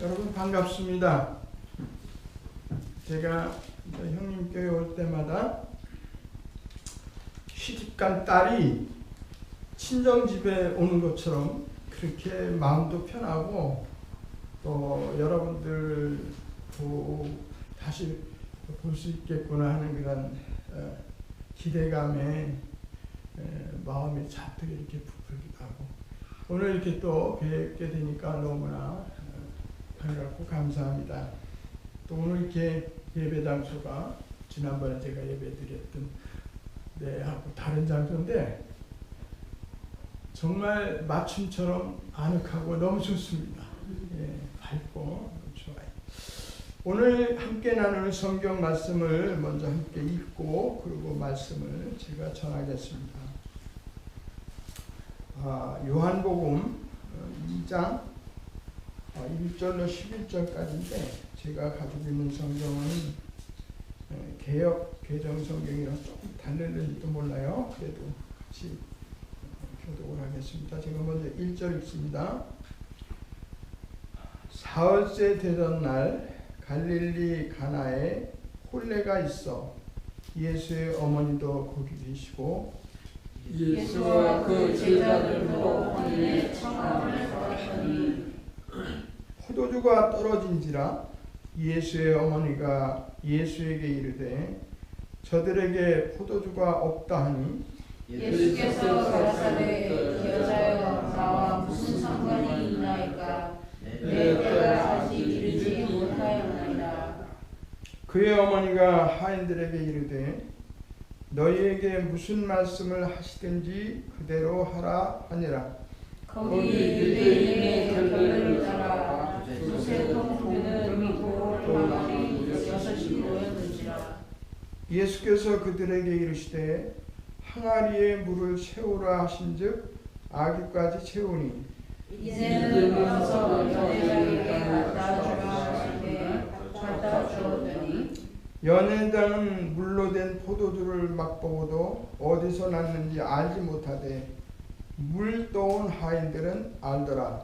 여러분 반갑습니다. 제가 형님 교회 올 때마다 시집간 딸이 친정집에 오는 것처럼 그렇게 마음도 편하고 또 여러분들도 다시 볼 수 있겠구나 하는 그런 기대감에 마음이 잔뜩 이렇게 부풀기도 하고 오늘 이렇게 또 뵙게 되니까 너무나 반갑고 감사합니다. 또 오늘 이렇게 예배 장소가 지난번에 제가 예배 드렸던 데하고 다른 장소인데 정말 맞춤처럼 아늑하고 너무 좋습니다. 밝고 좋아요. 오늘 함께 나누는 성경 말씀을 먼저 함께 읽고 그리고 말씀을 제가 전하겠습니다. 요한복음 2장 1절로 11절까지인데 제가 가지고 있는 성경은 개역 개정 성경이라 조금 다르는지도 몰라요. 그래도 같이 교독을 하겠습니다. 제가 먼저 1절 읽습니다. 사흘째 되던 날 갈릴리 가나에 혼례가 있어 예수의 어머니도 거기 계시고 예수와 그 제자들도 혼례 청함을 받았더니 포도주가 떨어진지라 예수의 어머니가 예수에게 이르되 저들에게 포도주가 없다 하니 예수께서 가라사대 여자여 나와 무슨 상관이 있나이까 내 때가 아직 이르지 못하였나이다. 그의 어머니가 하인들에게 이르되 너희에게 무슨 말씀을 하시든지 그대로 하라 하니라. 거기 유대인의 결례를 따라 두세 통 돈을 들고 가방에 6이 모였는지라. 예수께서 그들에게 이르시되 항아리에 물을 채우라 하신즉 아기까지 채우니 이제는 와서 연회장에게 갖다 주라 하시되 갖다 주었더니 연회장은 물로 된 포도주를 맛보고도 어디서 났는지 알지 못하되 물 떠온 하인들은 알더라.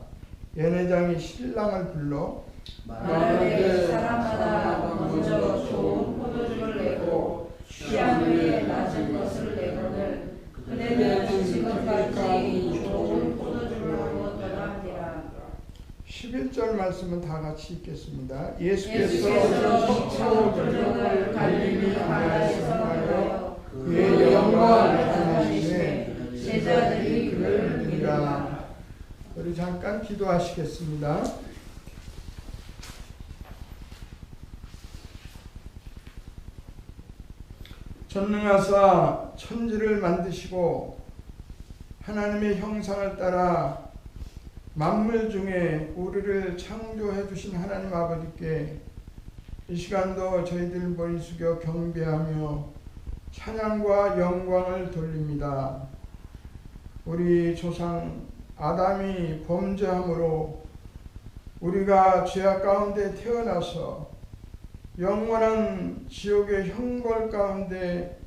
연회장이 신랑을 불러 말하되 사람마다 먼저 좋은 포도주를 내고 취한 후에 낮은 것을 내거늘 그대는 지금까지 좋은 포도주를 먹었더라 하니라. 11절 말씀은 다 같이 읽겠습니다. 예수께서 기차로 들려갈 갈릴리 가나에서 나여 그의 영광을 나타내시되 제자들이 그를 믿으리라. 우리 잠깐 기도하시겠습니다. 전능하사 천지를 만드시고 하나님의 형상을 따라 만물 중에 우리를 창조해 주신 하나님 아버지께 이 시간도 저희들 머리 숙여 경배하며 찬양과 영광을 돌립니다. 우리 조상 아담이 범죄함으로 우리가 죄악 가운데 태어나서 영원한 지옥의 형벌 가운데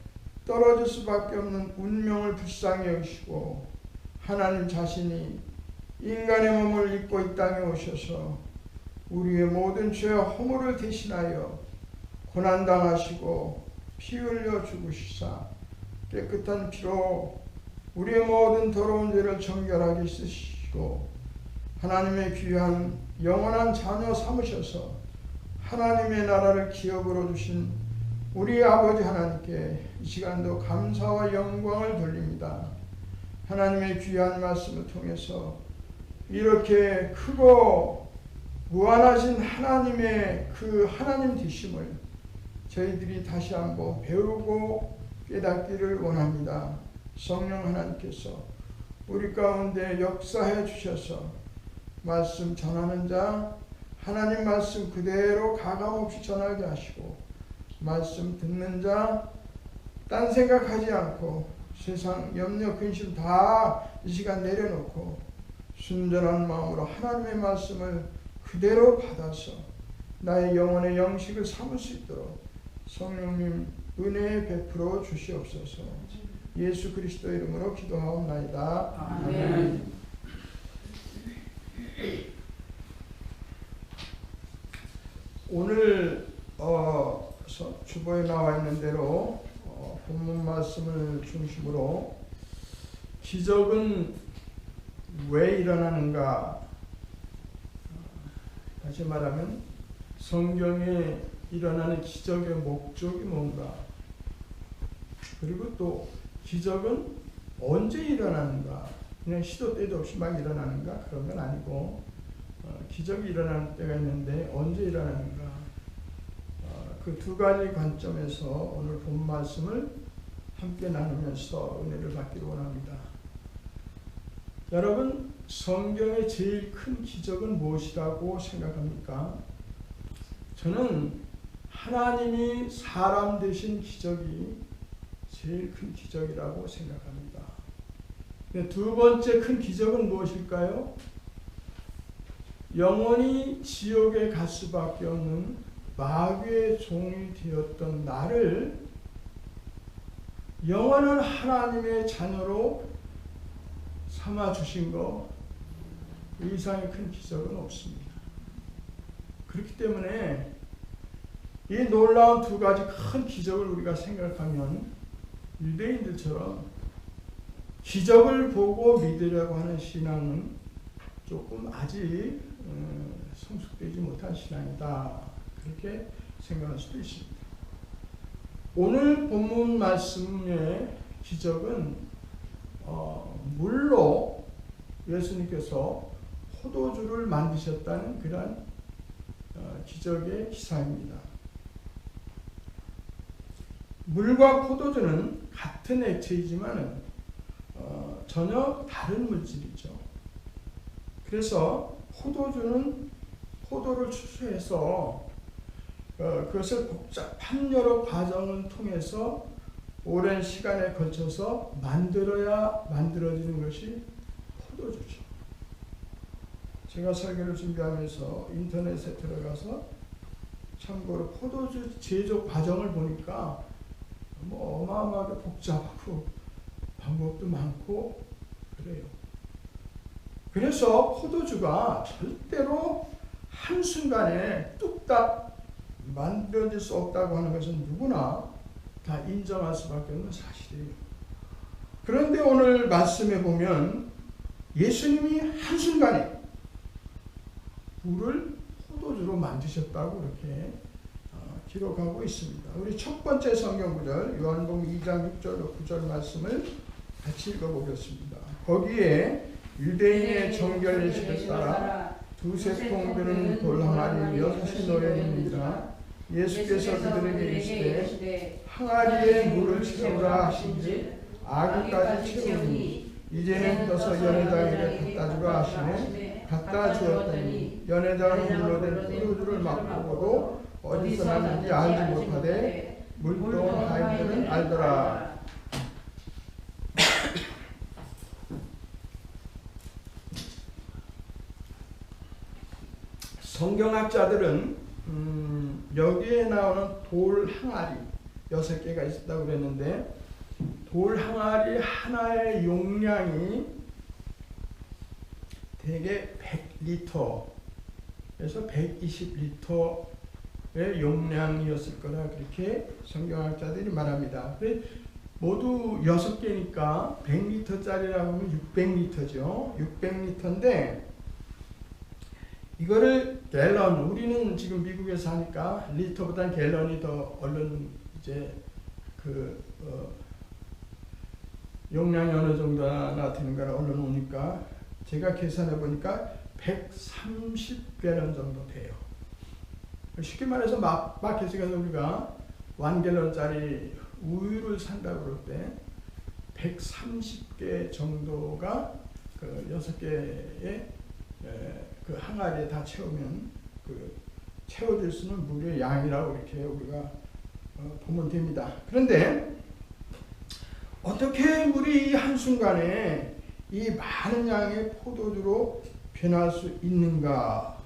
떨어질 수밖에 없는 운명을 불쌍히 여기시고 하나님 자신이 인간의 몸을 입고 이 땅에 오셔서 우리의 모든 죄와 허물을 대신하여 고난당하시고 피 흘려 죽으시사 깨끗한 피로 우리의 모든 더러운 죄를 정결하게 씻으시고 하나님의 귀한 영원한 자녀 삼으셔서 하나님의 나라를 기업으로 주신 우리 아버지 하나님께 이 시간도 감사와 영광을 돌립니다. 하나님의 귀한 말씀을 통해서 이렇게 크고 무한하신 하나님의 그 하나님 되심을 저희들이 다시 한번 배우고 깨닫기를 원합니다. 성령 하나님께서 우리 가운데 역사해 주셔서 말씀 전하는 자 하나님 말씀 그대로 가감없이 전하게 하시고 말씀 듣는 자 딴 생각하지 않고 세상 염려 근심 다 이 시간 내려놓고 순전한 마음으로 하나님의 말씀을 그대로 받아서 나의 영혼의 영식을 삼을 수 있도록 성령님 은혜 베풀어 주시옵소서. 예수 그리스도 이름으로 기도하옵나이다. 아멘. 오늘 주보에 나와 있는 대로 본문 말씀을 중심으로 기적은 왜 일어나는가, 다시 말하면 성경에 일어나는 기적의 목적이 뭔가, 그리고 또 기적은 언제 일어나는가, 그냥 시도 때도 없이 막 일어나는가, 그런 건 아니고 기적이 일어나는 때가 있는데 언제 일어나는가, 그 두 가지 관점에서 오늘 본 말씀을 함께 나누면서 은혜를 받기를 원합니다. 여러분, 성경의 제일 큰 기적은 무엇이라고 생각합니까? 저는 하나님이 사람 되신 기적이 제일 큰 기적이라고 생각합니다. 두 번째 큰 기적은 무엇일까요? 영원히 지옥에 갈 수밖에 없는 마귀의 종이 되었던 나를 영원한 하나님의 자녀로 삼아주신 것, 그 이상의 큰 기적은 없습니다. 그렇기 때문에 이 놀라운 두 가지 큰 기적을 우리가 생각하면 유대인들처럼 기적을 보고 믿으려고 하는 신앙은 조금 아직 성숙되지 못한 신앙이다, 그렇게 생각할 수도 있습니다. 오늘 본문 말씀의 기적은 물로 예수님께서 포도주를 만드셨다는 그런 기적의 기사입니다. 물과 포도주는 같은 액체이지만 전혀 다른 물질이죠. 그래서 포도주는 포도를 추수해서 그것을 복잡한 여러 과정을 통해서 오랜 시간에 걸쳐서 만들어야 만들어지는 것이 포도주죠. 제가 설교를 준비하면서 인터넷에 들어가서 참고로 포도주 제조 과정을 보니까 어마어마하게 복잡하고 방법도 많고 그래요. 그래서 포도주가 절대로 한순간에 뚝딱 만들어질 수 없다고 하는 것은 누구나 다 인정할 수밖에 없는 사실이에요. 그런데 오늘 말씀에 보면 예수님이 한순간에 물을 포도주로 만드셨다고 이렇게 기록하고 있습니다. 우리 첫 번째 성경 구절 요한복음 2장 6절로 9절 말씀을 같이 읽어보겠습니다. 거기에 유대인의 정결 예식을 따라 두세 통 되는 돌 항아리 6이 놓여 있느니라. 예수께서 그들에게 이르시되 항아리에 물을 채우라 하신즉 아구까지 채우니 이제는 떠서 연회장에게 갖다 주라 하시매 갖다 주었더니 연회장은 물로 된 포도주를 맛보고도 어디서 났는지 알지 못하되 물동 하인들은 알더라. 성경학자들은 여기에 나오는 돌 항아리 6개가 있었다고 그랬는데, 돌 항아리 하나의 용량이 대개 100리터에서 120리터의 용량이었을 거라 그렇게 성경학자들이 말합니다. 모두 6개니까 100리터짜리라고 하면 600리터죠. 600리터인데 이거를 갤런, 우리는 지금 미국에서 하니까 리터보다는 갤런이 더 얼른 이제 용량이 어느 정도나 되는가를 얼른 오니까 제가 계산해 보니까 130갤런 정도 돼요. 쉽게 말해서 마켓에 가서 우리가 1갤런짜리 우유를 산다고 그럴 때 130개 정도가 그 6개의 그 항아리에 다 채우면 채워질 수 있는 물의 양이라고 이렇게 우리가 보면 됩니다. 그런데 어떻게 물이 한순간에 이 많은 양의 포도주로 변할 수 있는가?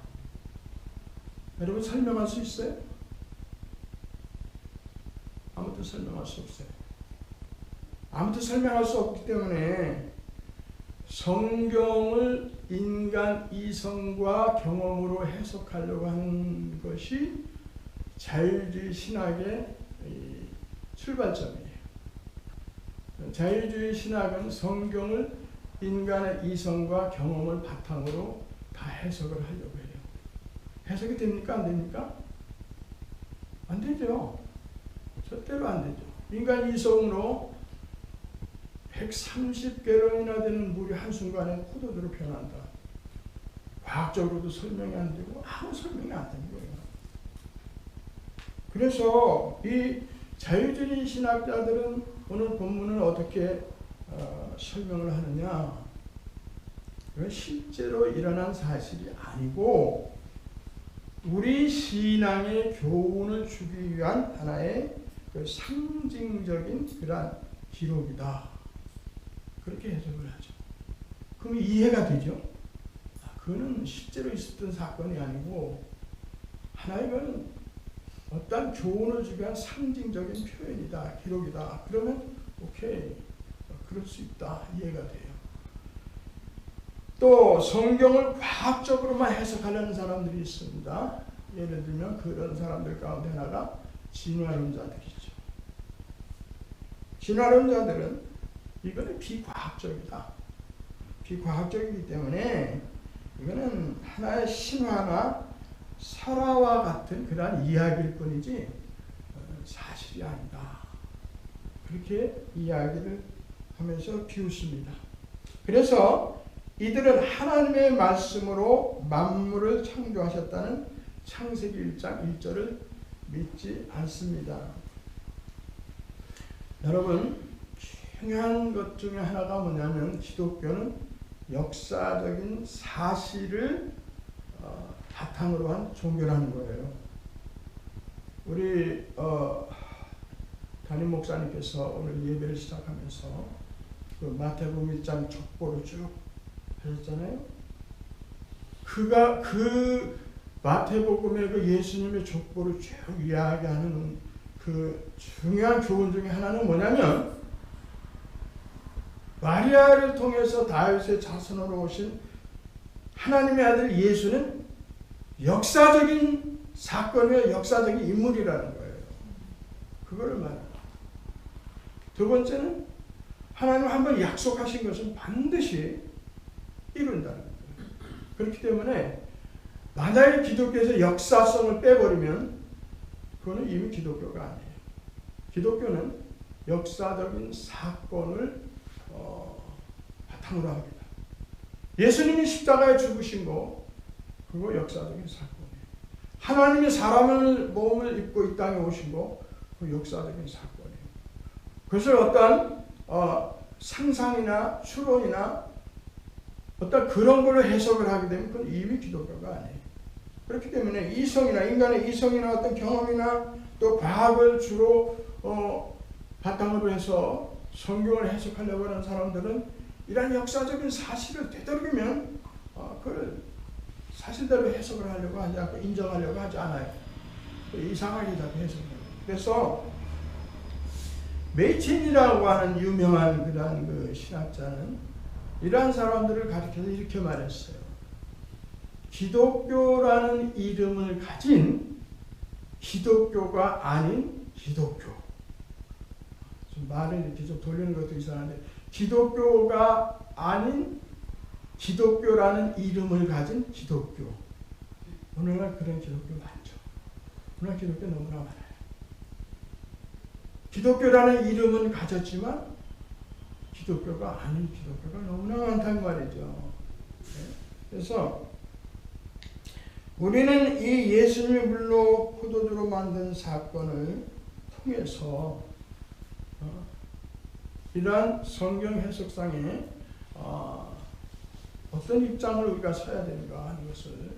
여러분 설명할 수 있어요? 아무도 설명할 수 없어요. 아무도 설명할 수 없기 때문에 성경을 인간 이성과 경험으로 해석하려고 하는 것이 자유주의 신학의 출발점이에요. 자유주의 신학은 성경을 인간의 이성과 경험을 바탕으로 다 해석을 하려고 해요. 해석이 됩니까? 안 됩니까? 안 되죠. 절대로 안 되죠. 인간 이성으로 130g이나 되는 물이 한순간에 포도주로 변한다. 과학적으로도 설명이 안 되고 아무 설명이 안 되는 거예요. 그래서 이 자유주의 신학자들은 오늘 본문을 어떻게 설명을 하느냐. 이건 실제로 일어난 사실이 아니고 우리 신앙의 교훈을 주기 위한 하나의 그 상징적인 그러한 기록이다. 그렇게 해석을 하죠. 그럼 이해가 되죠? 그거는 실제로 있었던 사건이 아니고 하나의 그 어떤 교훈을 주기 위한 상징적인 표현이다. 기록이다. 그러면 오케이. 그럴 수 있다. 이해가 돼요. 또 성경을 과학적으로만 해석하려는 사람들이 있습니다. 예를 들면 그런 사람들 가운데 하나가 진화론자들이죠. 진화론자들은 이거는 비과학적이다. 비과학적이기 때문에 이거는 하나의 신화나 설화와 같은 그러한 이야기일 뿐이지 사실이 아니다. 그렇게 이야기를 하면서 비웃습니다. 그래서 이들은 하나님의 말씀으로 만물을 창조하셨다는 창세기 1장 1절을 믿지 않습니다. 여러분, 중요한 것 중에 하나가 뭐냐면 기독교는 역사적인 사실을 바탕으로 한 종교라는 거예요. 우리 담임 목사님께서 오늘 예배를 시작하면서 그 마태복음 1장 족보를 쭉 하셨잖아요. 그가 그 마태복음의 그 예수님의 족보를 쭉 이야기하는 그 중요한 교훈 중에 하나는 뭐냐면 마리아를 통해서 다윗의 자손으로 오신 하나님의 아들 예수는 역사적인 사건의 역사적인 인물이라는 거예요. 그거를 말합니다. 두 번째는 하나님 한번 약속하신 것은 반드시 이룬다는 거예요. 그렇기 때문에 만약에 기독교에서 역사성을 빼버리면 그거는 이미 기독교가 아니에요. 기독교는 역사적인 사건을 바탕으로 합니다. 예수님이 십자가에 죽으신 거 그거 역사적인 사건이에요. 하나님이 사람을 몸을 입고 이 땅에 오신 거 그 역사적인 사건이에요. 그것을 어떤 상상이나 추론이나 어떤 그런 걸로 해석을 하게 되면 그건 이미 기독교가 아니에요. 그렇기 때문에 이성이나 인간의 이성이나 어떤 경험이나 또 과학을 주로 바탕으로 해서 성경을 해석하려고 하는 사람들은 이러한 역사적인 사실을 되도록이면 그걸 사실대로 해석을 하려고 하지 않고 인정하려고 하지 않아요. 이상하게 자꾸 해석해요. 그래서 메이친이라고 하는 유명한 그러한 그 신학자는 이러한 사람들을 가리켜서 이렇게 말했어요. 기독교라는 이름을 가진 기독교가 아닌 기독교. 좀 말을 이렇게 좀 돌리는 것도 이상한데 기독교가 아닌 기독교라는 이름을 가진 기독교. 오늘날 그런 기독교 많죠. 오늘날 기독교 너무나 많아요. 기독교라는 이름은 가졌지만 기독교가 아닌 기독교가 너무나 많다는 말이죠. 네? 그래서 우리는 이 예수님이 물로 포도주로 만든 사건을 통해서 이러한 성경 해석상에 어떤 입장을 우리가 서야 되는가 하는 것을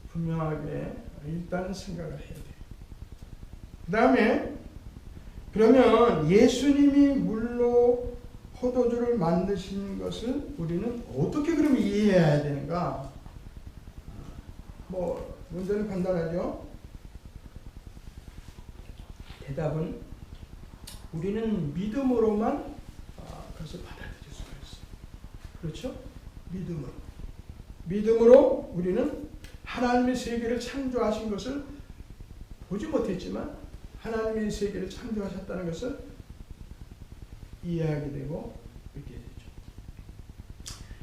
분명하게 일단 생각을 해야 돼요. 그 다음에 그러면 예수님이 물로 포도주를 만드신 것을 우리는 어떻게 그럼 이해해야 되는가? 뭐 문제는 간단하죠. 대답은 우리는 믿음으로만 그것을 받아들일 수가 있어요. 그렇죠? 믿음으로 우리는 하나님의 세계를 창조하신 것을 보지 못했지만 하나님이 세계를 창조하셨다는 것을 이해하게 되고 믿게 되죠.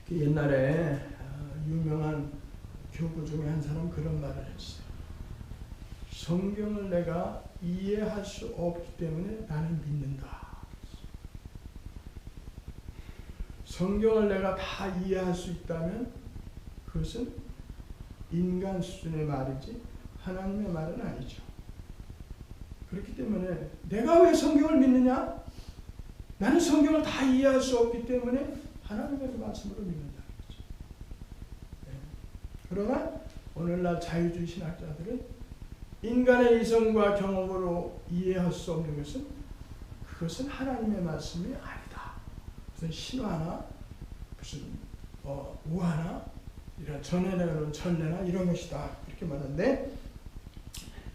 그 옛날에 유명한 교구 중에 한 사람 그런 말을 했어요. 성경을 내가 이해할 수 없기 때문에 나는 믿는다. 성경을 내가 다 이해할 수 있다면 그것은 인간 수준의 말이지 하나님의 말은 아니죠. 그렇기 때문에 내가 왜 성경을 믿느냐? 나는 성경을 다 이해할 수 없기 때문에 하나님의 말씀으로 믿는다. 네. 그러나 오늘날 자유주의 신학자들은 인간의 이성과 경험으로 이해할 수 없는 것은 그것은 하나님의 말씀이 아니다. 무슨 신화나 무슨 우화나 이런 전해내는 전례나 이런 것이다. 이렇게 말하는데,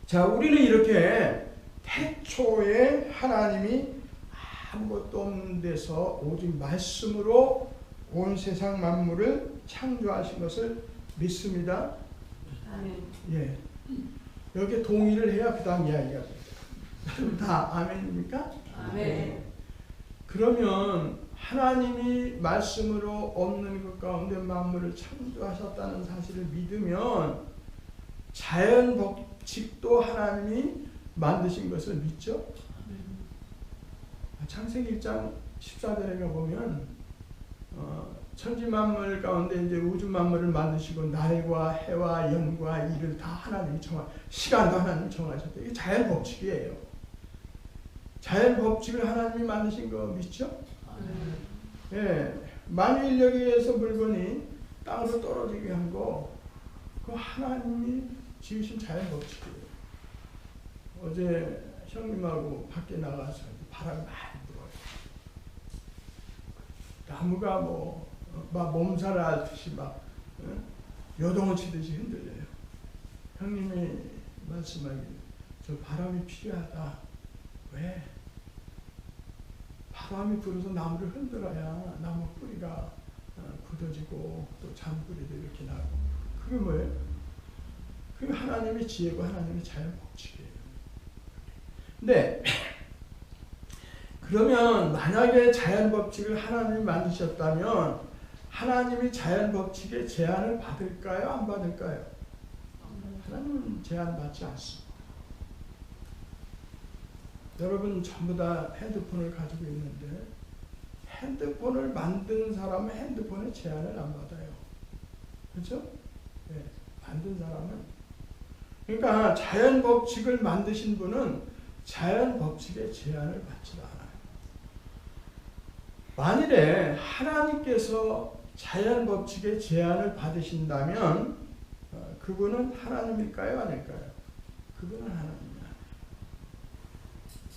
자, 우리는 이렇게 태초에 하나님이 아무것도 없는 데서 오직 말씀으로 온 세상 만물을 창조하신 것을 믿습니다. 아멘. 예. 여기에 동의를 해야 그 다음 이야기가 됩니다. 다 아멘입니까? 아멘. 그러면 하나님이 말씀으로 없는 것 가운데 만물을 창조하셨다는 사실을 믿으면 자연 법칙도 하나님이 만드신 것을 믿죠? 창세기 1장 14절에 가보면 천지 만물 가운데 이제 우주 만물을 만드시고 날과 해와 연과 일을 다 하나님이 시간도 하나님이 정하셨다. 이게 자연 법칙이에요. 자연 법칙을 하나님이 만드신 거 믿죠? 예, 만유인력에 의해서 물건이 땅으로 떨어지게 한 거, 그거 하나님이 지으신 자연 법칙이에요. 어제 형님하고 밖에 나가서 바람이 많이 불어요. 나무가 막 몸살을 앓듯이 막 요동을 치듯이 흔들려요. 형님이 말씀하기를 저 바람이 필요하다. 왜? 바람이 불어서 나무를 흔들어야 나무 뿌리가 굳어지고 또 잔뿌리도 이렇게 나고. 그게 뭐예요? 그게 하나님의 지혜고 하나님의 자연 법칙이에요. 근데 그러면 만약에 자연 법칙을 하나님이 만드셨다면 하나님이 자연 법칙의 제한을 받을까요? 안 받을까요? 하나님은 제한 받지 않습니다. 여러분 전부 다 핸드폰을 가지고 있는데 핸드폰을 만든 사람은 핸드폰의 제한을 안 받아요. 그렇죠? 네, 만든 사람은. 그러니까 자연 법칙을 만드신 분은 자연 법칙의 제한을 받지 않아요. 만일에 하나님께서 자연 법칙의 제한을 받으신다면 그분은 하나님일까요? 아닐까요? 그분은 하나님이야.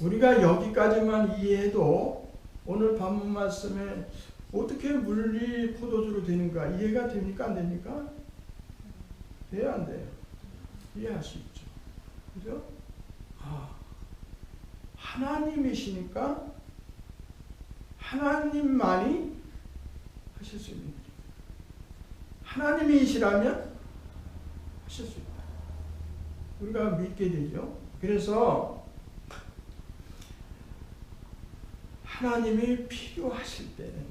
우리가 여기까지만 이해해도 오늘 본문 말씀에 어떻게 물리 포도주로 되는가 이해가 됩니까? 안 됩니까? 돼요? 안 돼요? 이해할 수 있죠. 그죠? 하나님이시니까 하나님만이 하실 수 있는 일입니다. 하나님이시라면 하실 수 있다. 우리가 믿게 되죠. 그래서 하나님이 필요하실 때는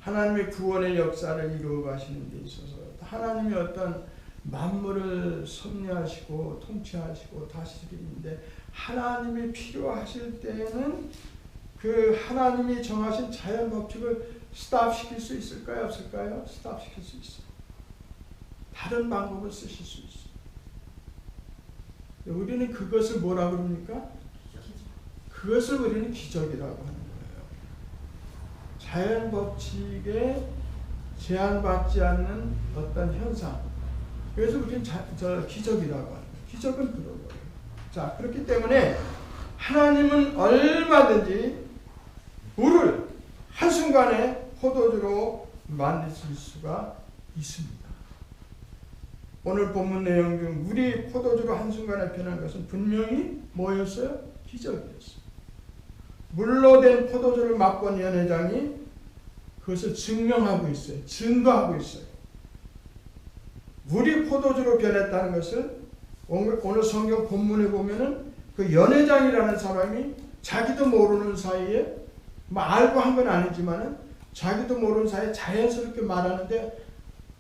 하나님의 구원의 역사를 이루어 가시는 데 있어서 하나님이 어떤 만물을 섭리하시고 통치하시고 다스리는데 하나님이 필요하실 때는 그 하나님이 정하신 자연 법칙을 스탑시킬 수 있을까요? 없을까요? 스탑시킬 수 있어요. 다른 방법을 쓰실 수 있어요. 우리는 그것을 뭐라 그럽니까? 그것을 우리는 기적이라고 하는 거예요. 자연 법칙에 제한받지 않는 어떤 현상. 그래서 우리는 기적이라고 하는 거예요. 기적은 그런 거예요. 자, 그렇기 때문에 하나님은 얼마든지 물을 한순간에 포도주로 만드실 수가 있습니다. 오늘 본문 내용 중 물이 포도주로 한순간에 변한 것은 분명히 뭐였어요? 기적이었어요. 물로 된 포도주를 맛본 연회장이 그것을 증명하고 있어요. 증거하고 있어요. 물이 포도주로 변했다는 것을 오늘 성경 본문에 보면은 그 연회장이라는 사람이 자기도 모르는 사이에 뭐 알고 한 건 아니지만은 자기도 모르는 사이에 자연스럽게 말하는데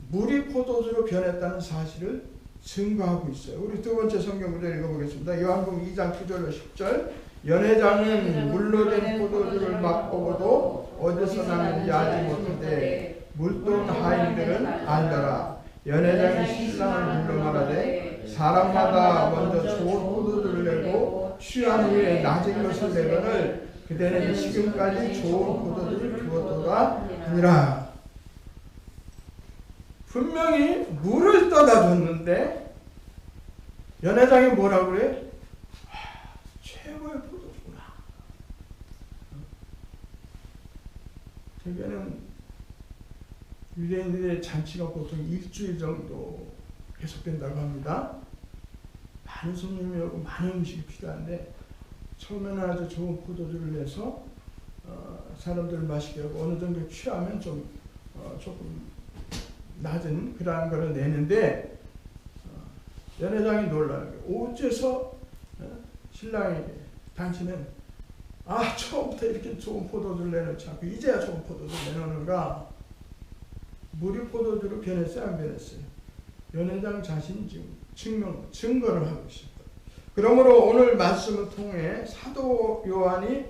물이 포도주로 변했다는 사실을 증거하고 있어요. 우리 두 번째 성경 구절 읽어보겠습니다. 요한복음 2장 9절로 10절. 연회장은 물로 된 포도주를 맛보고도 어디서 났는지 알지 못하되 물돈 하인들은 알더라. 연회장이 신랑을 불러 말하되 사람마다 먼저 좋은 포도주를 내고 취한 후에 낮은 것을 내거늘 그대는 지금까지 좋은 포도주를 두었도다 하니라. 분명히 물을 떠다 줬는데 연회장이 뭐라고 그래? 최고의 포도주구나. 대개는 유대인들의 잔치가 보통 일주일 정도 계속된다고 합니다. 많은 손님이 오고 많은 음식이 필요한데 처음에는 아주 좋은 포도주를 내서 사람들을 마시게 하고 어느 정도 취하면 좀 조금 낮은 그러한 거를 내는데 연회장이 놀라는 거예요. 어째서 신랑에게 당신은 처음부터 이렇게 좋은 포도주를 내놓지 않고 이제야 좋은 포도주를 내놓는가? 물이 포도주로 변했어요, 안 변했어요? 연회장 자신이 지금 증거를 하고 있습니다. 그러므로 오늘 말씀을 통해 사도 요한이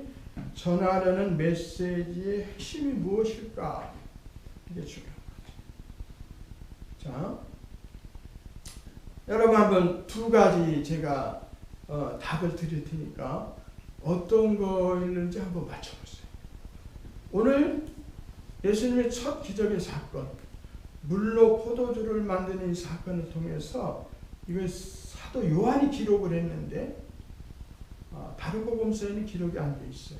전하려는 메시지의 핵심이 무엇일까? 이게 중요한 거죠. 자, 여러분 한번 두 가지 제가 답을 드릴 테니까 어떤 거있는지 한번 맞춰보세요. 오늘 예수님의 첫 기적의 사건, 물로 포도주를 만드는 이 사건을 통해서 이걸 사도 요한이 기록을 했는데 다르복음서에는 기록이 안 돼 있어요.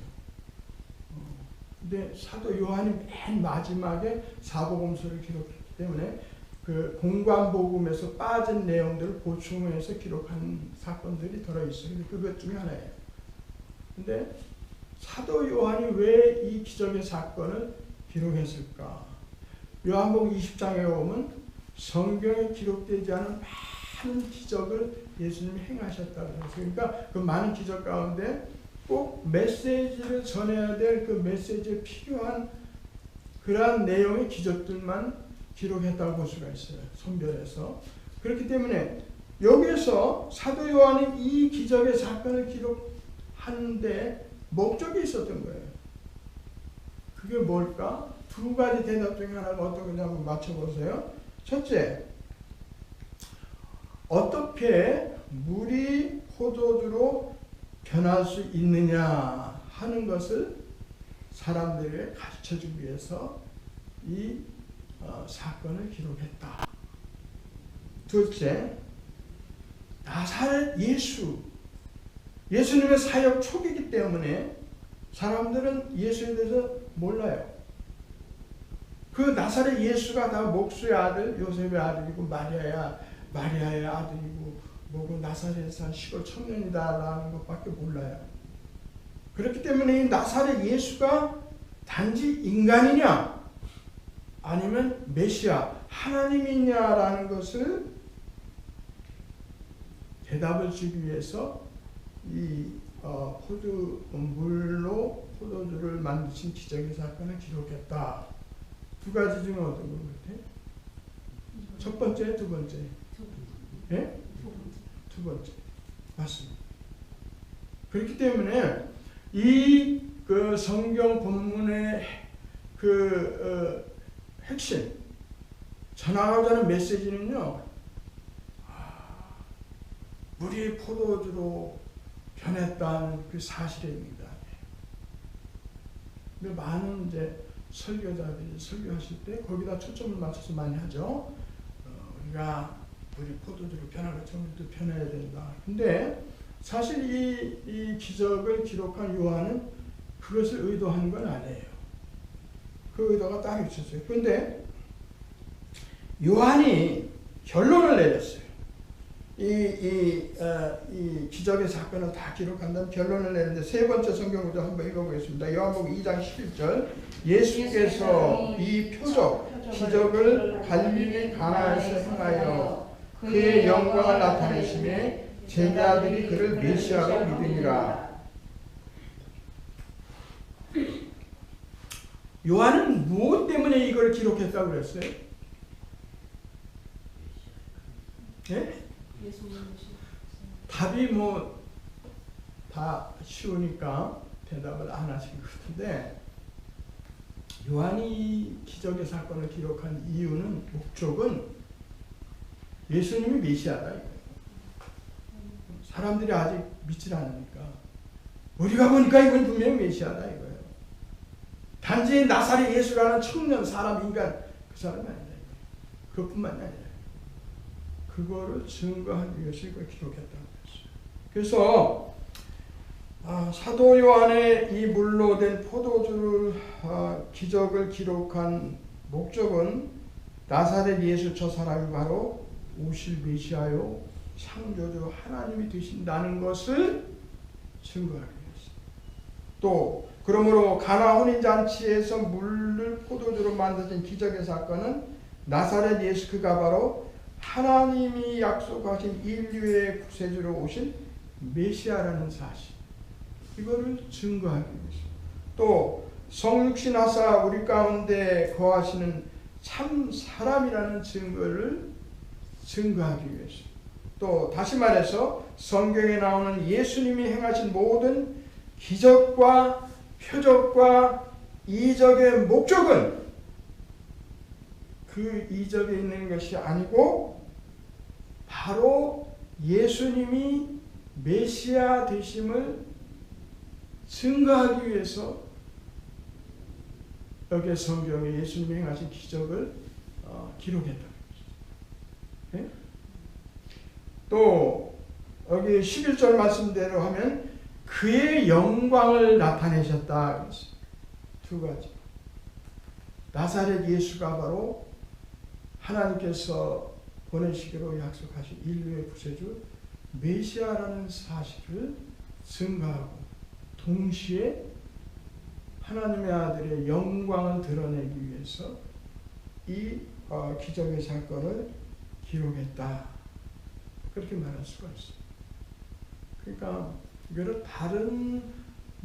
근데 사도 요한이 맨 마지막에 사복음서를 기록했기 때문에 그 공관복음에서 빠진 내용들을 보충해서 기록한 사건들이 들어있어요. 그것 중에 하나예요. 근데 사도 요한이 왜 이 기적의 사건을 기록했을까? 요한복음 20장에 보면 성경에 기록되지 않은 많은 기적을 예수님이 행하셨다고 했어요. 그러니까 그 많은 기적 가운데 꼭 메시지를 전해야 될 그 메시지에 필요한 그러한 내용의 기적들만 기록했다고 볼 수가 있어요. 선별해서. 그렇기 때문에 여기에서 사도 요한이 이 기적의 사건을 기록하는데 목적이 있었던 거예요. 그게 뭘까? 두 가지 대답 중에 하나가 어떤 건지 한번 맞춰보세요. 첫째, 어떻게 물이 포도주로 변할 수 있느냐 하는 것을 사람들에게 가르쳐주기 위해서 이 사건을 기록했다. 둘째, 나사렛 예수님의 사역 초기이기 때문에 사람들은 예수에 대해서 몰라요. 그 나사렛 예수가 다 목수의 아들, 요셉의 아들이고 마리아의 아들이고 뭐고 나사렛에 산 시골 청년이다라는 것밖에 몰라요. 그렇기 때문에 이 나사렛 예수가 단지 인간이냐 아니면 메시아 하나님이냐라는 것을 대답을 주기 위해서 이 물로 포도주를 만드신 기적의 사건을 기록했다. 두 가지 중에 어떤 것 같아요? 첫 번째, 두 번째? 예? 두 번째. 맞습니다. 그렇기 때문에 이 그 성경 본문의 핵심, 전하고자 하는 메시지는요, 물이 포도주로 변했다는 그 사실입니다. 근데 많은 이제 설교자들이 설교하실 때 거기다 초점을 맞춰서 많이 하죠. 우리가 물이 포도주로 변한 것처럼 우리도 변해야 된다. 근데 사실 이 기적을 기록한 요한은 그것을 의도한 건 아니에요. 그 의도가 따로 있었어요. 그런데 요한이 결론을 내렸어요. 이 기적의 사건을 다 기록한다면 결론을 내는데 세 번째 성경 구절 한번 읽어보겠습니다. 요한복음 2장 11절. 예수께서 이 표적 기적을 갈릴리 가나에서 행하여 그의 영광을 나타내심에 제자들이 그를 메시아로 믿으니라. 요한은 무엇 때문에 이걸 기록했다고 그랬어요? 네? 답이 뭐 다 쉬우니까 대답을 안 하신 것 같은데, 요한이 기적의 사건을 기록한 이유는, 목적은 예수님이 메시아다 이거예요. 사람들이 아직 믿질 않으니까 우리가 보니까 이건 분명히 메시아다 이거예요. 단지 나사렛 예수라는 청년 사람 인간 그 사람이 아니다 이거예요. 그것뿐만이 아니라 그거를 증거하기 위해서 이걸 기록했다고 했어요. 그래서 사도 요한의 이 물로 된 포도주를 기적을 기록한 목적은 나사렛 예수 저 사람이 바로 오실 메시아요 창조주 하나님이 되신다는 것을 증거하기 위해서, 또 그러므로 가나 혼인잔치에서 물을 포도주로 만드신 기적의 사건은 나사렛 예수 그가 바로 하나님이 약속하신 인류의 구세주로 오신 메시아라는 사실, 이거를 증거하기 위해서, 또 성육신 하사 우리 가운데 거하시는 참 사람이라는 증거를 증거하기 위해서, 또 다시 말해서 성경에 나오는 예수님이 행하신 모든 기적과 표적과 이적의 목적은 그 이적에 있는 것이 아니고 바로 예수님이 메시아 되심을 증거하기 위해서 여기 성경에 예수님이 행하신 기적을 기록했다는 것이죠. 네? 또 여기 11절 말씀대로 하면 그의 영광을 나타내셨다. 두 가지. 나사렛 예수가 바로 하나님께서 보내시기로 약속하신 인류의 구세주 메시아라는 사실을 증거하고, 동시에 하나님의 아들의 영광을 드러내기 위해서 이 기적의 사건을 기록했다. 그렇게 말할 수가 있어요. 그러니까 이거를 다른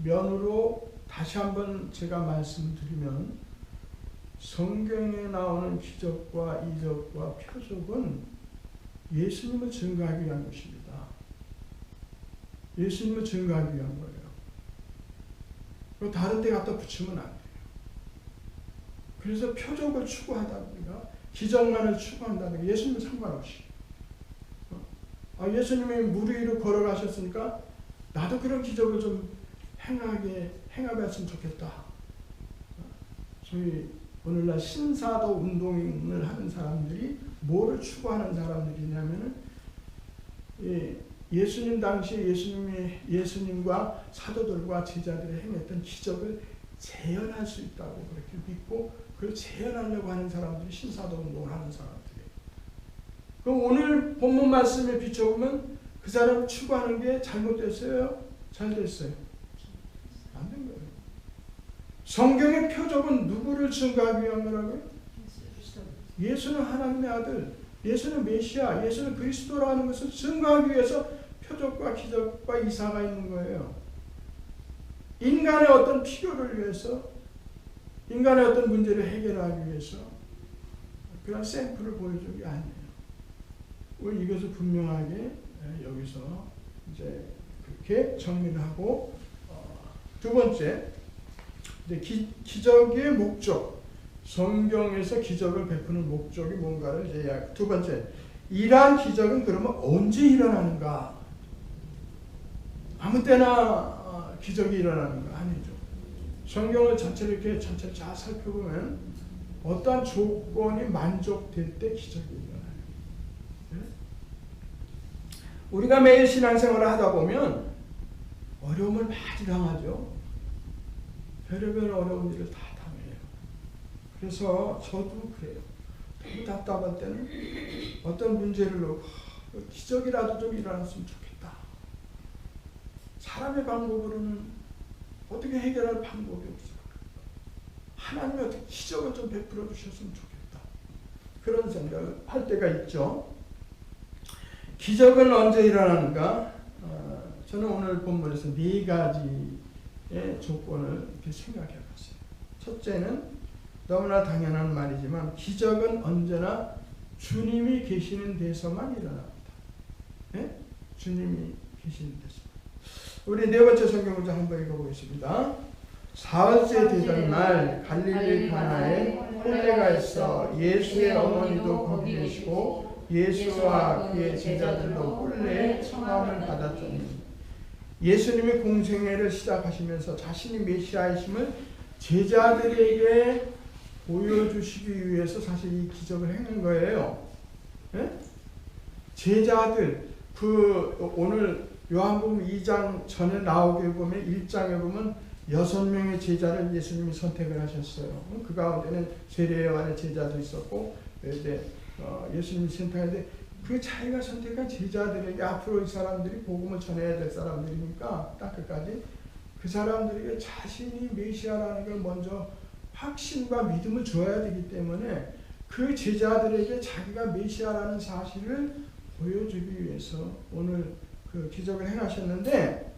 면으로 다시 한번 제가 말씀드리면, 성경에 나오는 기적과 이적과 표적은 예수님을 증거하기 위한 것입니다. 예수님을 증거하기 위한 거예요. 다른 데 갖다 붙이면 안 돼요. 그래서 표적을 추구하다든가 기적만을 추구한다든가 예수님은 상관없이, 예수님이 물 위로 걸어가셨으니까 나도 그런 기적을 좀 행하였으면 좋겠다. 소위 오늘날 신사도 운동을 하는 사람들이 뭐를 추구하는 사람들이냐면은, 예수님 당시에 예수님과 사도들과 제자들이 행했던 기적을 재현할 수 있다고 그렇게 믿고 그걸 재현하려고 하는 사람들이 신사도 운동을 하는 사람들이에요. 그럼 오늘 본문 말씀에 비춰보면 그 사람이 추구하는 게 잘못됐어요? 잘 됐어요? 안 된 거예요. 성경의 표적은 누구를 증거하기 위한 거라고요? 예수는 하나님의 아들, 예수는 메시아, 예수는 그리스도라는 것을 증거하기 위해서 표적과 기적과 이사가 있는 거예요. 인간의 어떤 필요를 위해서, 인간의 어떤 문제를 해결하기 위해서 그런 샘플을 보여준 게 아니에요. 우리 이것을 분명하게 여기서 이제 그렇게 정리를 하고, 두 번째, 이제 기적의 목적, 성경에서 기적을 베푸는 목적이 뭔가를 이제 두 번째, 이러한 기적은 그러면 언제 일어나는가? 아무 때나 기적이 일어나는 거 아니죠. 성경을 전체를 이렇게 전체를 잘 살펴보면 어떠한 조건이 만족될 때 기적이 일어나요. 네? 우리가 매일 신앙생활을 하다 보면 어려움을 많이 당하죠. 별의별 어려운 일을 다 당해요. 그래서 저도 그래요. 너무 답답할 때는 어떤 문제를 놓고 기적이라도 좀 일어났으면 좋겠다. 사람의 방법으로는 어떻게 해결할 방법이 없어요. 하나님이 어떻게 기적을 좀 베풀어 주셨으면 좋겠다. 그런 생각을 할 때가 있죠. 기적은 언제 일어나는가? 저는 오늘 본문에서 네 가지의 조건을 이렇게 생각해 봤어요. 첫째는 너무나 당연한 말이지만 기적은 언제나 주님이 계시는 데서만 일어납니다. 네? 주님이 계시는 데서. 우리 네 번째 성경 문장 한번 읽어보겠습니다. 사흘째 되던 날 갈릴리 가나에 혼례가 있어 예수의 어머니도 거기 계시고 예수와 그의 제자들도 혼례의 청함을 받았더니 예수님이 공생애를 시작하시면서 자신이 메시아이심을 제자들에게 보여주시기 위해서 사실 이 기적을 행한 거예요. 네? 제자들 오늘 요한복음 2장 전에 나오게 보면 1장에 보면 6명의 제자를 예수님이 선택을 하셨어요. 그 가운데는 세례 요한의 제자도 있었고 이제 예수님이 선택했는데 그 자기가 선택한 제자들에게 앞으로 이 사람들이 복음을 전해야 될 사람들이니까 딱 끝까지 그 사람들에게 자신이 메시아라는 걸 먼저 확신과 믿음을 줘야 되기 때문에 그 제자들에게 자기가 메시아라는 사실을 보여주기 위해서 오늘 그 기적을 행하셨는데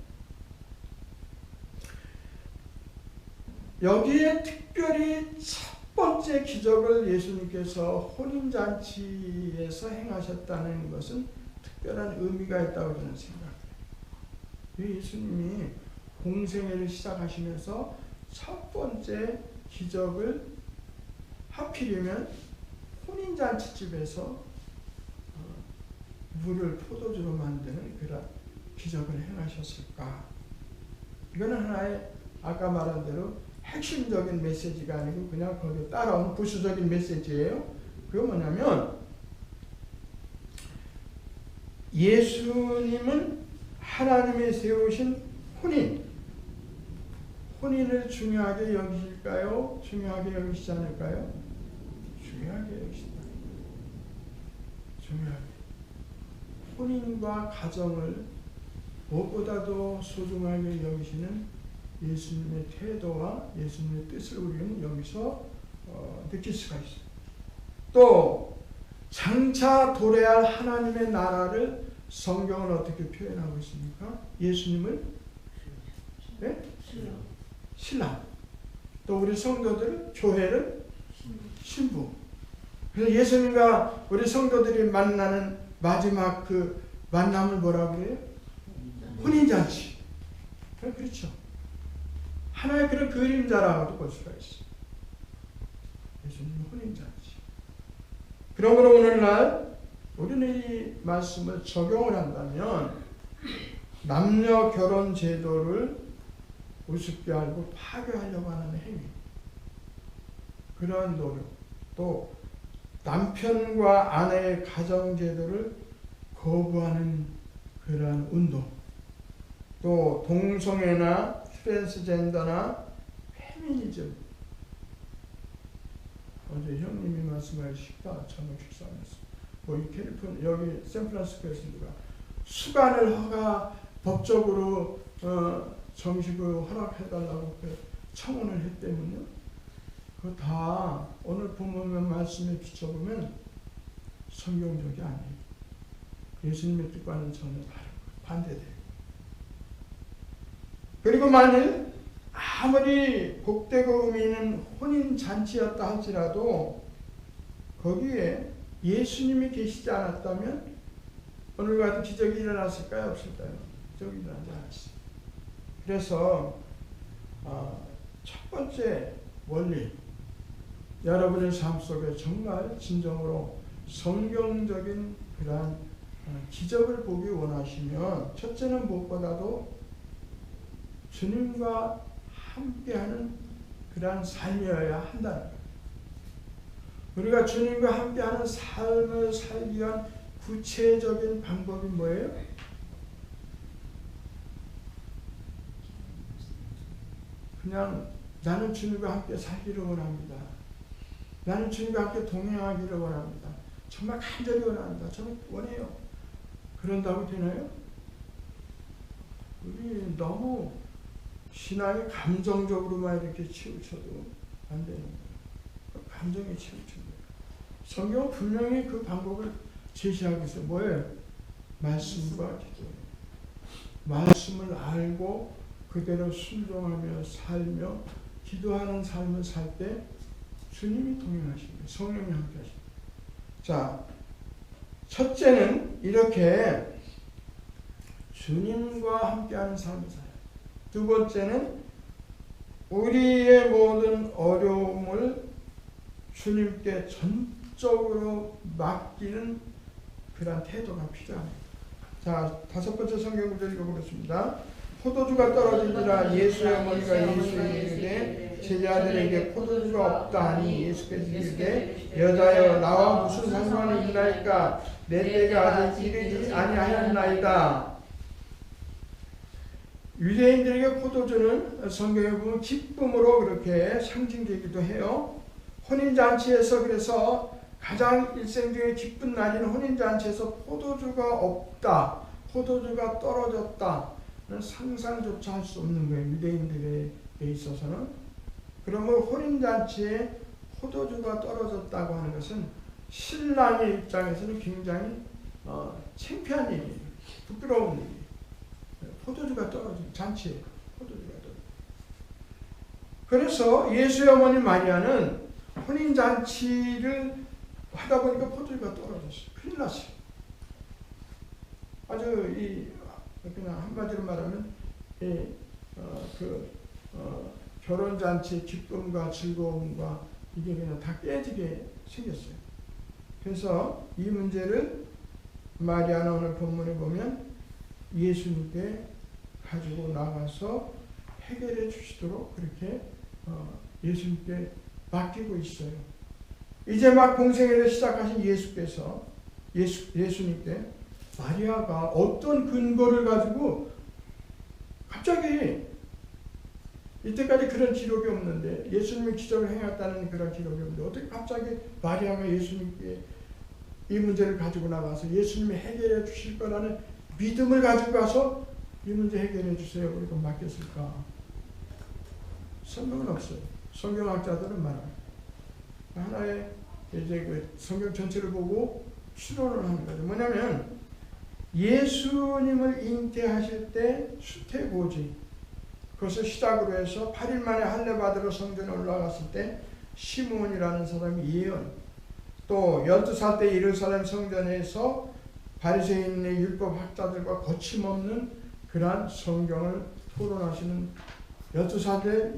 여기에 특별히 첫 번째 기적을 예수님께서 혼인잔치에서 행하셨다는 것은 특별한 의미가 있다고 저는 생각해요. 예수님이 공생애를 시작하시면서 첫 번째 기적을 하필이면 혼인잔치집에서 물을 포도주로 만드는 그런 기적을 행하셨을까? 이거는 하나의 아까 말한 대로 핵심적인 메시지가 아니고 그냥 거기에 따라온 부수적인 메시지예요. 그게 뭐냐면 예수님은 하나님이 세우신 혼인을 중요하게 여기실까요? 중요하게 여기시지 않을까요? 중요하게 여기신다. 중요하게. 혼인과 가정을 무엇보다도 소중하게 여기시는 예수님의 태도와 예수님의 뜻을 우리는 여기서 느낄 수가 있어요. 또 장차 도래할 하나님의 나라를 성경은 어떻게 표현하고 있습니까? 예수님을 네? 신랑. 또 우리 성도들 교회를 신부. 그래서 예수님과 우리 성도들이 만나는 마지막 그 만남을 뭐라고 그래요? 혼인잔치. 그렇죠. 하나의 그런 그림자라고도 볼 수가 있어요. 예수님 혼인잔치. 그러므로 오늘날 우리는 이 말씀을 적용을 한다면 남녀 결혼 제도를 우습게 알고 파괴하려고 하는 행위, 그러한 노력, 또 남편과 아내의 가정 제도를 거부하는 그러한 운동, 또 동성애나 트랜스젠더나 페미니즘. 어제 형님이 말씀하셨다. 저녁 식사하면서 이 캘리포니아 여기 샌프란시스코에서 누가 수간을 법적으로 정식으로 허락해달라고 청원을 했다면요. 그거 다 오늘 본문 말씀에 비춰보면 성경적이 아니에요. 예수님의 뜻과는 전혀 다르고 반대돼요. 그리고 만일 아무리 복되고 의미 있는 혼인잔치였다 할지라도 거기에 예수님이 계시지 않았다면 오늘 같은 기적이 일어났을까요? 없을까요? 기적이 일어나지 않았어요. 그래서 첫 번째 원리, 여러분의 삶 속에 정말 진정으로 성경적인 그러한 기적을 보기 원하시면 첫째는 무엇보다도 주님과 함께하는 그러한 삶이어야 한다는 거예요. 우리가 주님과 함께하는 삶을 살기 위한 구체적인 방법이 뭐예요? 그냥 나는 주님과 함께 살기를 원합니다. 나는 주님과 함께 동행하기를 원합니다. 정말 간절히 원합니다. 저는 원해요. 그런다고 되나요? 우리 너무 신앙이 감정적으로만 이렇게 치우쳐도 안 되는 거예요. 감정에 치우친 거예요. 성경은 분명히 그 방법을 제시하고 있어요. 뭐예요? 말씀과 기도예요. 말씀을 알고 그대로 순종하며 살며 기도하는 삶을 살 때 주님이 동행하십니다. 성령이 함께 하십니다. 자, 첫째는 이렇게 주님과 함께하는 삶을 살아요. 두 번째는 우리의 모든 어려움을 주님께 전적으로 맡기는 그런 태도가 필요합니다. 자, 다섯 번째 성경 구절 읽어보겠습니다. 포도주가 떨어지니라. 예수의 어머니가 예수에게 이르되 제자들에게 포도주가 없다 하니 예수께서 이르되 여자여 나와 무슨 상관이 있나이까 내 때가 아직 이르지 아니하였나이다. 유대인들에게 포도주는 성경에 보면 기쁨으로 그렇게 상징되기도 해요. 혼인잔치에서 그래서 가장 일생 중에 기쁜 날인 혼인잔치에서 포도주가 없다, 포도주가 떨어졌다 는 상상조차 할 수 없는 거예요. 유대인들에 있어서는. 그러면 혼인잔치에 포도주가 떨어졌다고 하는 것은 신랑의 입장에서는 굉장히 창피한 일이에요. 부끄러운 일이에요. 포도주가 떨어진 잔치에 포도주가 떨어진. 그래서 예수의 어머니 마리아는 혼인잔치를 하다 보니까 포도주가 떨어졌어요. 큰일 났어요. 아주 그냥 한마디로 말하면 결혼잔치의 기쁨과 즐거움과 이게 그냥 다 깨지게 생겼어요. 그래서 이 문제를 마리아는 오늘 본문에 보면 예수님께 가지고 나가서 해결해 주시도록 그렇게 예수님께 맡기고 있어요. 이제 막 공생애를 시작하신 예수께서 예수님께 마리아가 어떤 근거를 가지고 갑자기 이때까지 그런 기록이 없는데 예수님이 기적을 행했다는 그런 기록이 없는데 어떻게 갑자기 마리아가 예수님께 이 문제를 가지고 나가서 예수님이 해결해 주실 거라는 믿음을 가지고 가서 이 문제 해결해 주세요 그리고 맡겼을까? 설명은 없어요. 성경학자들은 말합니다. 하나의 이제 그 성경 전체를 보고 추론을 하는 거죠. 뭐냐면 예수님을 잉태하실 때 수태고지 그것을 시작으로 해서 8일 만에 할례 받으러 성전에 올라갔을 때 시므온이라는 사람이 예언, 또 12살 때 예루살렘 성전에서 바리새인의 율법 학자들과 거침없는 그러한 성경을 토론하시는 12살 때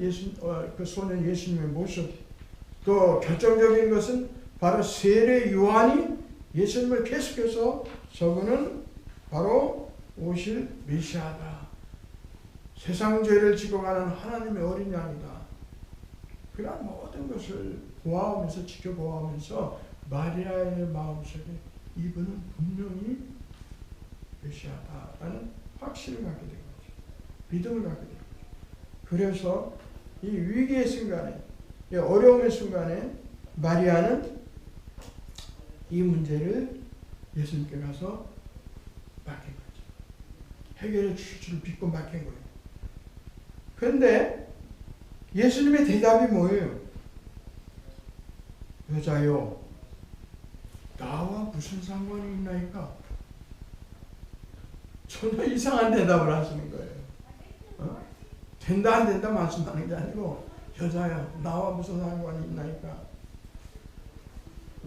그 소년 예수님의 모습, 또 결정적인 것은 바로 세례 요한이 예수님을 계속해서 저분은 바로 오실 메시아다. 세상 죄를 지고 가는 하나님의 어린 양이다. 그런 모든 것을 보아하면서 지켜보아하면서 마리아의 마음속에 이분은 분명히 메시아다라는 확신을 갖게 된 거죠. 믿음을 갖게 된 거죠. 그래서 이 위기의 순간에, 이 어려움의 순간에 마리아는 이 문제를 예수님께 가서 맡긴 거죠. 해결해 주실 줄 믿고 맡긴 거예요. 그런데 예수님의 대답이 뭐예요? 여자요, 나와 무슨 상관이 있나이까? 전혀 이상한 대답을 하시는 거예요. 된다 안 된다 말씀하는 게 아니고 여자야, 나와 무슨 상관이 있나이까?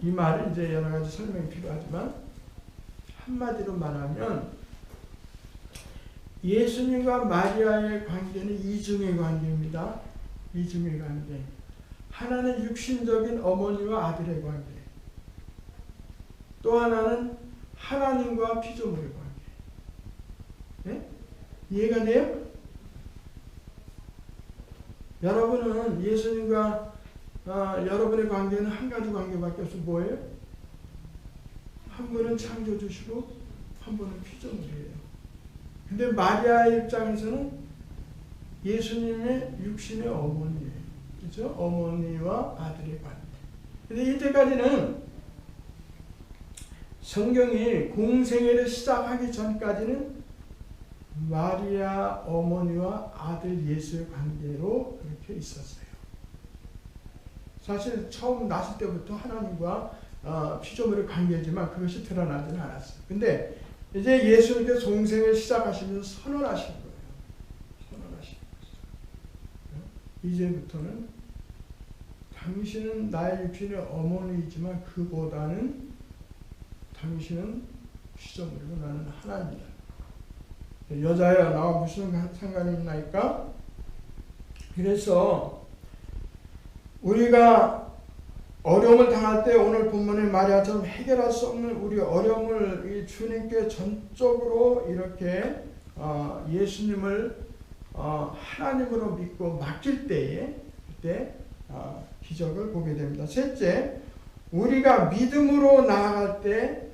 이 말은 이제 여러 가지 설명이 필요하지만 한마디로 말하면 예수님과 마리아의 관계는 이중의 관계입니다. 이중의 관계. 하나는 육신적인 어머니와 아들의 관계. 또 하나는 하나님과 피조물의 관계. 네? 이해가 돼요? 여러분은 예수님과 여러분의 관계는 한 가지 관계밖에 없어. 뭐예요? 한 분은 창조주시고 한 분은 피조물이에요. 근데 마리아의 입장에서는 예수님의 육신의 어머니예요. 그렇죠? 어머니와 아들의 관계. 근데 이때까지는 성경이 공생애를 시작하기 전까지는 마리아 어머니와 아들 예수의 관계로 그렇게 있었어요. 사실 처음 났을 때부터 하나님과 피조물의 관계지만 그것이 드러나지는 않았어요. 근데 이제 예수님께서 공생을 시작하시면서 선언하신 거예요. 선언하신 거죠. 이제부터는 당신은 나의 육신의 어머니이지만 그보다는 당신은 피조물이고 나는 하나님이다. 여자야 나와 무슨 상관이 있나이까? 그래서 우리가 어려움을 당할 때 오늘 본문의 마리아처럼 해결할 수 없는 우리 어려움을 이 주님께 전적으로 이렇게 예수님을 하나님으로 믿고 맡길 때에 그때 기적을 보게 됩니다. 셋째, 우리가 믿음으로 나아갈 때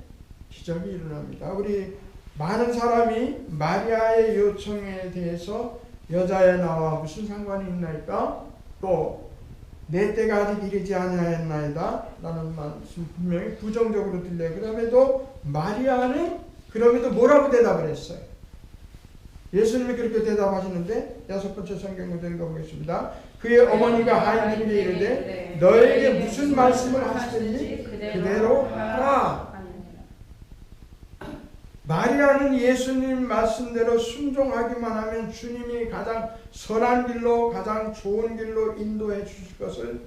기적이 일어납니다. 우리 많은 사람이 마리아의 요청에 대해서 여자의 나와 무슨 상관이 있나이까? 또 내 때가 아직 이르지 아니하였나이다 라는 말씀 분명히 부정적으로 들려요. 그럼에도 마리아는 그럼에도 뭐라고 대답을 했어요? 예수님이 그렇게 대답하시는데 6번째 성경 구절 읽어보겠습니다. 그의 어머니가 하인들에게 이르되 너에게 무슨 말씀을 하시든지 그대로 하라. 마리아는 예수님 말씀대로 순종하기만 하면 주님이 가장 선한 길로 가장 좋은 길로 인도해 주실 것을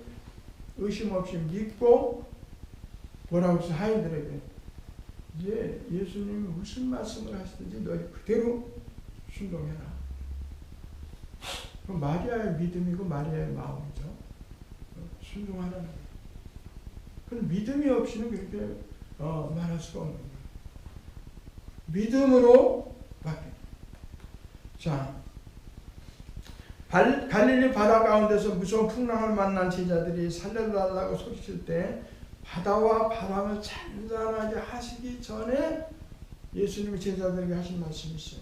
의심 없이 믿고 뭐라고 해서 하인들에게 이제 예수님이 무슨 말씀을 하시든지 너희 그대로 순종해라. 그럼 마리아의 믿음이고 마리아의 마음이죠. 순종하라는 거예요. 그럼 믿음이 없이는 그렇게 말할 수가 없는 거예요. 믿음으로 바뀝니다. 자, 갈릴리 바다 가운데서 무서운 풍랑을 만난 제자들이 살려달라고 소리칠 때 바다와 바람을 잔잔하게 하시기 전에 예수님이 제자들에게 하신 말씀이 있어요.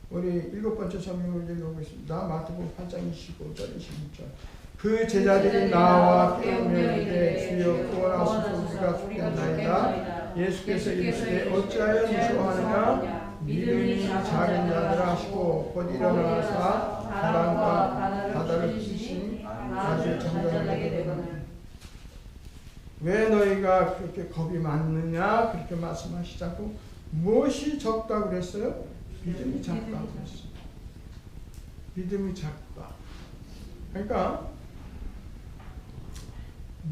우리 7번째 성경을 읽어보겠습니다. 마태복음 8장 25절 26절. 그 제자들이 나와 깨우며 이르되 주여 구원하소서 우리가 죽겠나이다. 예수께서 이르시되 어찌하여 무서워하느냐 믿음이 작은 자들아 하시고 곧 일어나사 바람과 바다를 부으시니 아주 정전하게 되거늘. 왜 너희가 그렇게 겁이 많느냐 그렇게 말씀하시자고 무엇이 적다고 그랬어요? 믿음이 작다고 그랬어요. 믿음이 작다. 그러니까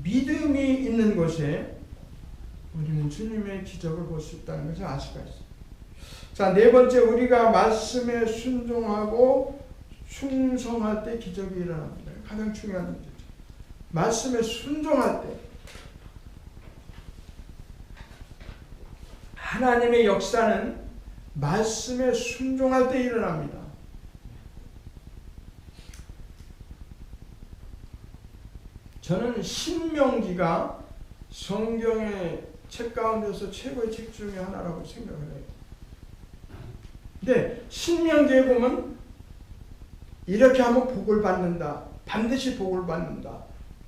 믿음이 있는 곳에 우리는 주님의 기적을 볼 수 있다는 것을 알 수가 있어요. 자, 네 번째, 우리가 말씀에 순종하고 충성할 때 기적이 일어납니다. 가장 중요한 문제죠. 말씀에 순종할 때 하나님의 역사는 말씀에 순종할 때 일어납니다. 저는 신명기가 성경의 책 가운데서 최고의 책 중에 하나라고 생각을 해요. 근데 신명기에 보면 이렇게 하면 복을 받는다. 반드시 복을 받는다.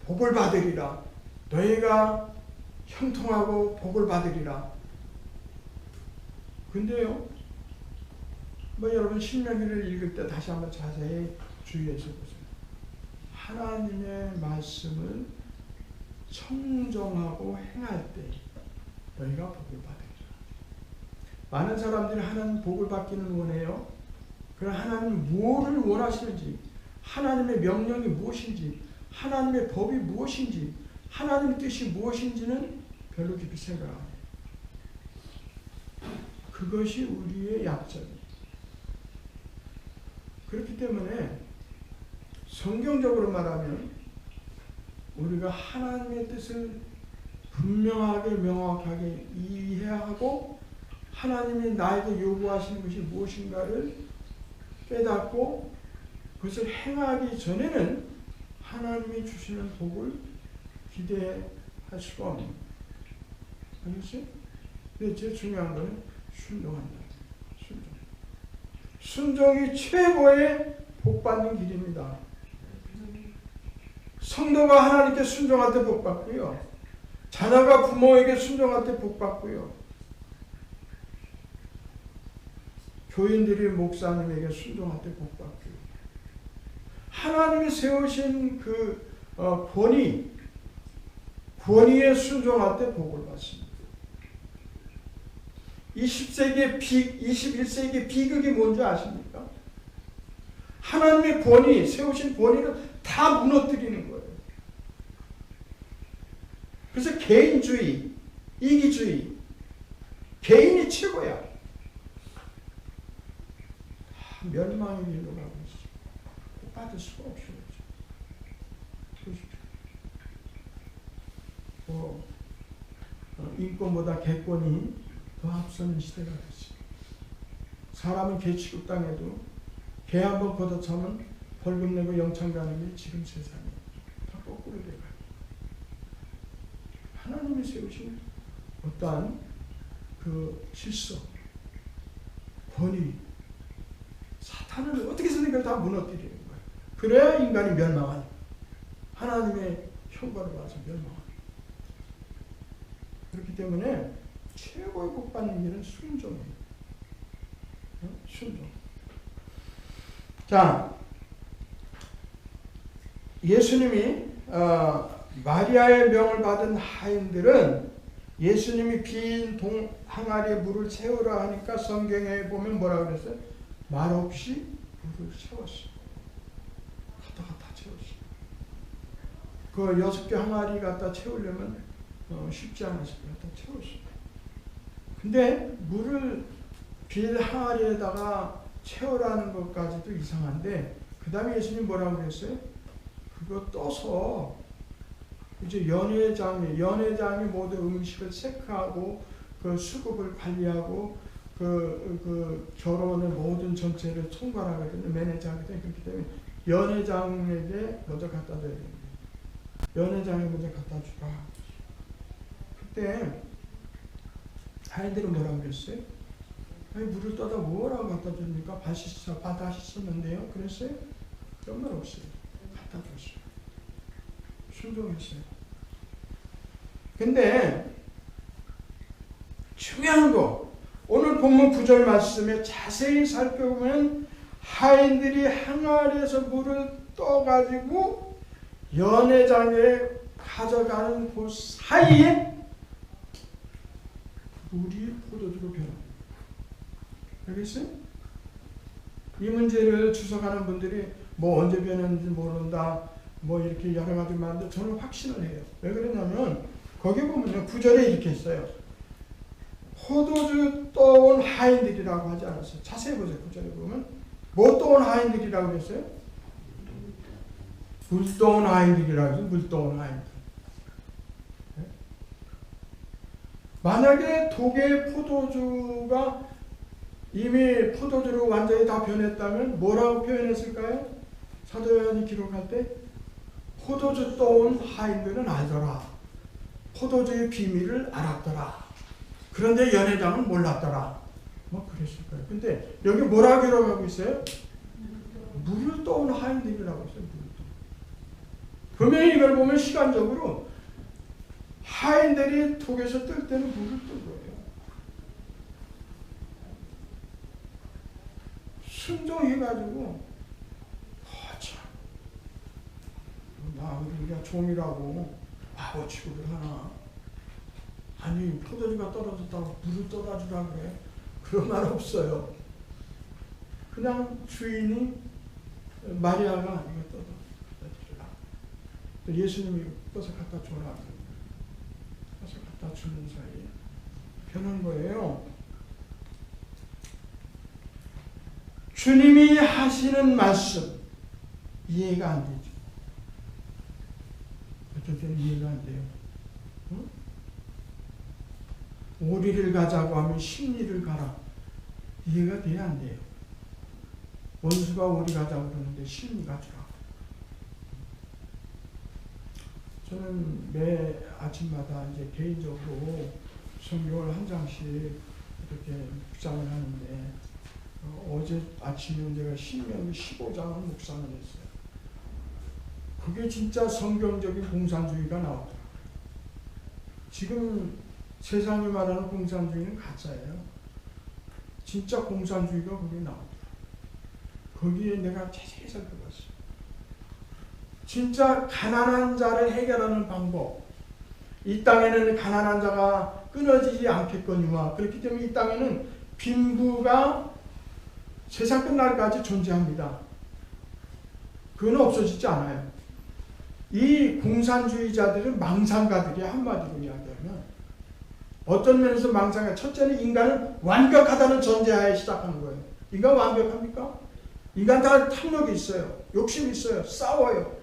복을 받으리라. 너희가 형통하고 복을 받으리라. 근데요, 여러분 신명기를 읽을 때 다시 한번 자세히 주의해서 보세요. 하나님의 말씀을 청정하고 행할 때 너희가 복을 받으리라. 많은 사람들이 하나님 복을 받기는 원해요. 그러나 하나님 무엇을 원하시는지, 하나님의 명령이 무엇인지, 하나님의 법이 무엇인지, 하나님의 뜻이 무엇인지는 별로 깊이 생각 안 해요. 그것이 우리의 약점이에요. 그렇기 때문에 성경적으로 말하면 우리가 하나님의 뜻을 분명하게 명확하게 이해하고 하나님이 나에게 요구하시는 것이 무엇인가를 깨닫고 그것을 행하기 전에는 하나님이 주시는 복을 기대할 수가 없는 거예요. 알겠어요? 근데 제일 중요한 거는 순종한다. 순종이 최고의 복받는 길입니다. 성도가 하나님께 순종할 때 복받고요. 자녀가 부모에게 순종할 때 복받고요. 교인들이 목사님에게 순종할 때 복받고요. 하나님이 세우신 그 권위에 순종할 때 복을 받습니다. 20세기의 21세기의 비극이 뭔지 아십니까? 하나님의 권위, 세우신 권위를 다 무너뜨리는 거예요. 그래서 개인주의, 이기주의, 개인이 최고야. 멸망의 길로 가고 있어. 빠질 수가 없어요. 인권보다 개권이 더 앞서는 시대가 됐어요. 사람은 개 취급당해도 개 한번 걷어차면 벌금 내고 영창 가는 게 지금 세상이 다 거꾸로 돼가요. 하나님이 세우신 어떠한 그 질서, 권위, 사탄을 어떻게 해서든 이걸 다 무너뜨리는 거예요. 그래야 인간이 멸망하는, 하나님의 형벌을 받아서 멸망하는. 그렇기 때문에 최고의 복 받는 길은 순종이에요. 순종. 자, 예수님이 마리아의 명을 받은 하인들은 예수님이 빈 항아리에 물을 채우라 하니까 성경에 보면 뭐라고 그랬어요? 말없이 물을 채웠어요. 갖다 채웠어요. 그 6개 항아리 갖다 채우려면 쉽지 않았을 거예요. 갖다 채웠어요. 근데 물을 빈 항아리에다가 채우라는 것까지도 이상한데 그 다음에 예수님 뭐라고 그랬어요? 그거 떠서 이제 연회장이 모든 음식을 체크하고 그 수급을 관리하고 그 결혼의 모든 전체를 총괄하거든요. 매니저하거든요. 그렇기 때문에 연회장에게 먼저 갖다 줘야 됩니다. 연회장에 먼저 갖다 주라. 그때 하인들은 뭐라고 그랬어요? 아니 물을 떠다 뭐라고 갖다 줍니까? 바 씻었는데요. 그랬어요? 그런 말 없어요. 갖다 줬어요. 순종했어요. 근데 중요한 거 오늘 본문 9절 말씀에 자세히 살펴보면 하인들이 항아리에서 물을 떠가지고 연회장에 가져가는 그 사이에 물이 포도주로 변합니다. 알겠어요? 이 문제를 주석하는 분들이 뭐 언제 변했는지 모른다 뭐 이렇게 여러 가지 말인데 저는 확신을 해요. 왜 그러냐면 거기 보면요 9절에 이렇게 했어요. 포도주 떠온 하인들이라고 하지 않았어요. 자세히 보세요. 9절에 보면 뭐 떠온 하인들이라고 했어요? 물 떠온 하인들이라고 해서 물 떠온 하인들. 네? 만약에 독의 포도주가 이미 포도주로 완전히 다 변했다면 뭐라고 표현했을까요? 사도 요한이 기록할 때 포도주 떠온 하인들은 알더라. 포도주의 비밀을 알았더라. 그런데 연회장은 몰랐더라. 뭐 그랬을 거예요. 근데 여기 뭐라고 기록하고 있어요? 물을 떠온 하인들이라고 했어요. 분명히 이걸 보면 시간적으로 하인들이 독에서 뜰 때는 물을 뜬 거예요. 순종해가지고 참 우리가 종이라고 바보 취급을 하나. 아니 포도주가 떨어졌다고 물을 떠다 주라 그래. 그런 말 없어요. 그냥 주인이 마리아가 이거 떠다 주라. 또 예수님이 떠서 갖다 줘라. 떠서 갖다 주는 사이에 변한 거예요. 주님이 하시는 말씀 이해가 안 되죠. 어쩔 때는 이해가 안 돼요. 응? 오리를 가자고 하면 십리를 가라. 이해가 돼야 안 돼요. 원수가 오리 가자고 그러는데 십리 가주라. 저는 매 아침마다 이제 개인적으로 성경을 한 장씩 이렇게 묵상을 하는데 어제 아침에 제가 신명기 15장을 묵상을 했어요. 그게 진짜 성경적인 공산주의가 나오더라고요. 지금 세상이 말하는 공산주의는 가짜예요. 진짜 공산주의가 거기에 나오더라고요. 거기에 내가 자세히 살펴봤어요. 진짜 가난한 자를 해결하는 방법. 이 땅에는 가난한 자가 끊어지지 않겠거니와. 그렇기 때문에 이 땅에는 빈부가 세상 끝날까지 존재합니다. 그건 없어지지 않아요. 이 공산주의자들은 망상가들이 한마디로 이야기하면 어떤 면에서 망상가? 첫째는 인간은 완벽하다는 전제하에 시작하는 거예요. 인간 완벽합니까? 인간 다 탐욕이 있어요. 욕심이 있어요. 싸워요.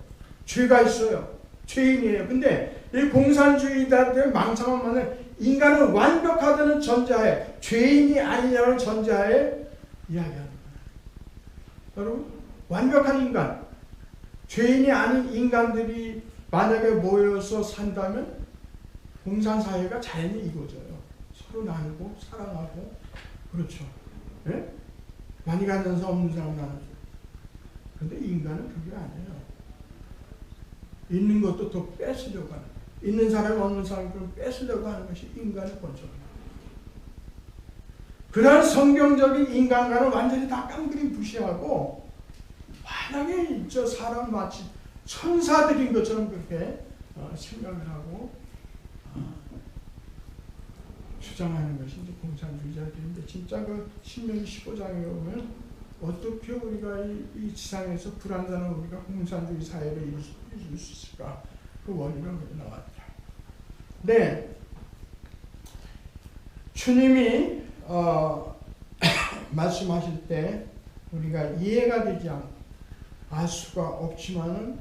죄가 있어요. 죄인이에요. 근데 이 공산주의자들의 망상은 인간은 완벽하다는 전제하에, 죄인이 아니냐는 전제하에 이야기하는 거예요. 여러분, 완벽한 인간, 죄인이 아닌 인간들이 만약에 모여서 산다면 공산사회가 자연히 이루어져요. 서로 나누고 사랑하고. 그렇죠. 예? 많이 가진 사람 없는 사람 나누죠. 그런데 인간은 그게 아니에요. 있는 것도 더 뺏으려고 하는, 있는 사람 없는 사람을 뺏으려고 하는 것이 인간의 본성입니다. 그런 성경적인 인간과는 완전히 다 깡그리 무시하고, 만약에 저 사람 마치 천사들인 것처럼 그렇게 생각을 하고 주장하는 것이 이제 공산주의자들인데, 진짜 그 신명기 15장에 보면 어떻게 우리가 이 지상에서 불완전한 우리가 공산주의 사회를 이룰 수 있을까? 그 원리가 나왔다. 네, 주님이 말씀하실 때 우리가 이해가 되지 않고 알 수가 없지만은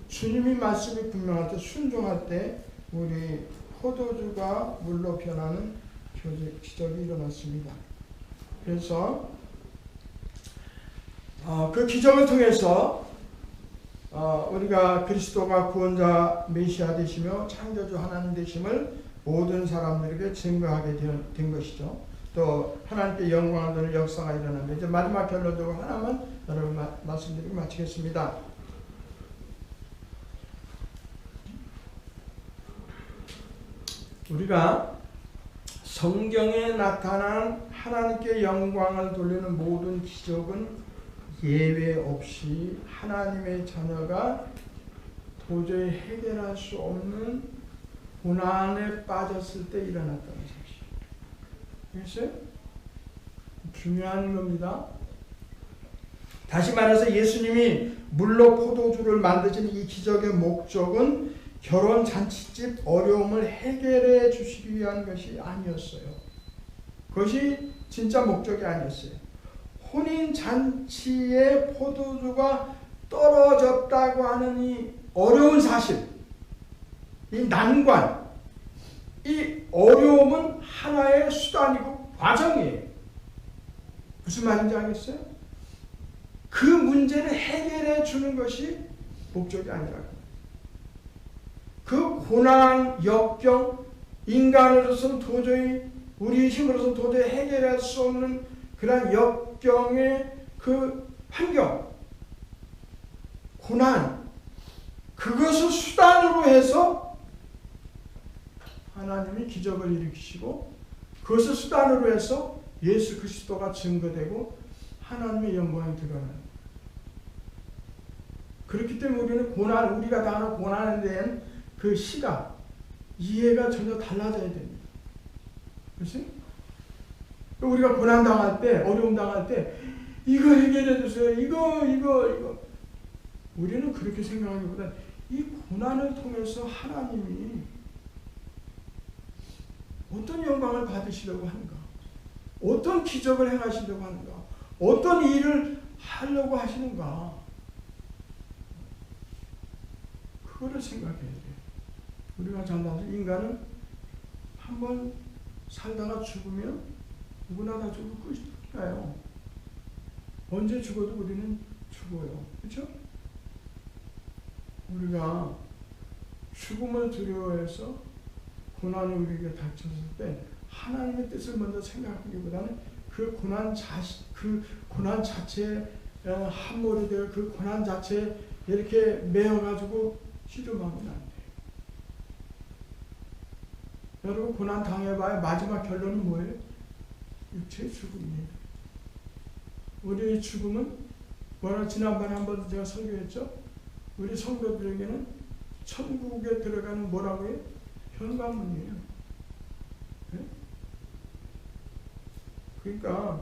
주님이 말씀이 분명할 때, 순종할 때 우리 포도주가 물로 변하는 기적이 일어났습니다. 그래서 그 기적을 통해서 우리가 그리스도가 구원자 메시아 되시며 창조주 하나님 되심을 모든 사람들에게 증거하게 된 것이죠. 또 하나님께 영광을 돌리는 역사가 일어납니다. 이제 마지막 결론적으로 하나만 여러분 말씀드리고 마치겠습니다. 우리가 성경에 나타난 하나님께 영광을 돌리는 모든 기적은 예외 없이 하나님의 자녀가 도저히 해결할 수 없는 고난에 빠졌을 때 일어났다는 사실. 그래서 중요한 겁니다. 다시 말해서 예수님이 물로 포도주를 만드신 이 기적의 목적은 결혼 잔치집 어려움을 해결해 주시기 위한 것이 아니었어요. 그것이 진짜 목적이 아니었어요. 혼인 잔치에 포도주가 떨어졌다고 하는 이 어려운 사실, 이 난관, 이 어려움은 하나의 수단이고 과정이에요. 무슨 말인지 알겠어요? 그 문제를 해결해 주는 것이 목적이 아니라고. 그 고난, 역경, 인간으로서는 도저히, 우리 힘으로서는 도저히 해결할 수 없는 그런 역경의 그 환경, 고난, 그것을 수단으로 해서 하나님이 기적을 일으키시고, 그것을 수단으로 해서 예수 그리스도가 증거되고 하나님의 영광이 드러나는. 그렇기 때문에 우리는 고난, 우리가 당하는 고난에 대한 그 시각, 이해가 전혀 달라져야 됩니다. 그렇지? 우리가 고난 당할 때, 어려움 당할 때, 이거 해결해 주세요. 이거. 우리는 그렇게 생각하기보다 이 고난을 통해서 하나님이 어떤 영광을 받으시려고 하는가? 어떤 기적을 행하시려고 하는가? 어떤 일을 하려고 하시는가? 그거를 생각해야 돼요. 우리가 잘 나서 인간은 한번 살다가 죽으면 누구나 다 죽을 것이니까요. 언제 죽어도 우리는 죽어요. 그렇죠? 우리가 죽음을 두려워해서 고난이 우리에게 닥쳤을 때 하나님의 뜻을 먼저 생각하기보다는 그 고난 자체에 함몰이 되어 그 고난 자체에 이렇게 매여가지고 씨름하면 안 돼요. 여러분, 고난 당해봐야 마지막 결론은 뭐예요? 육체의 죽음이에요. 우리의 죽음은 뭐라 지난번에 한번 제가 설교했죠? 우리 성도들에게는 천국에 들어가는 뭐라고 해요? 현관문이에요. 네? 그러니까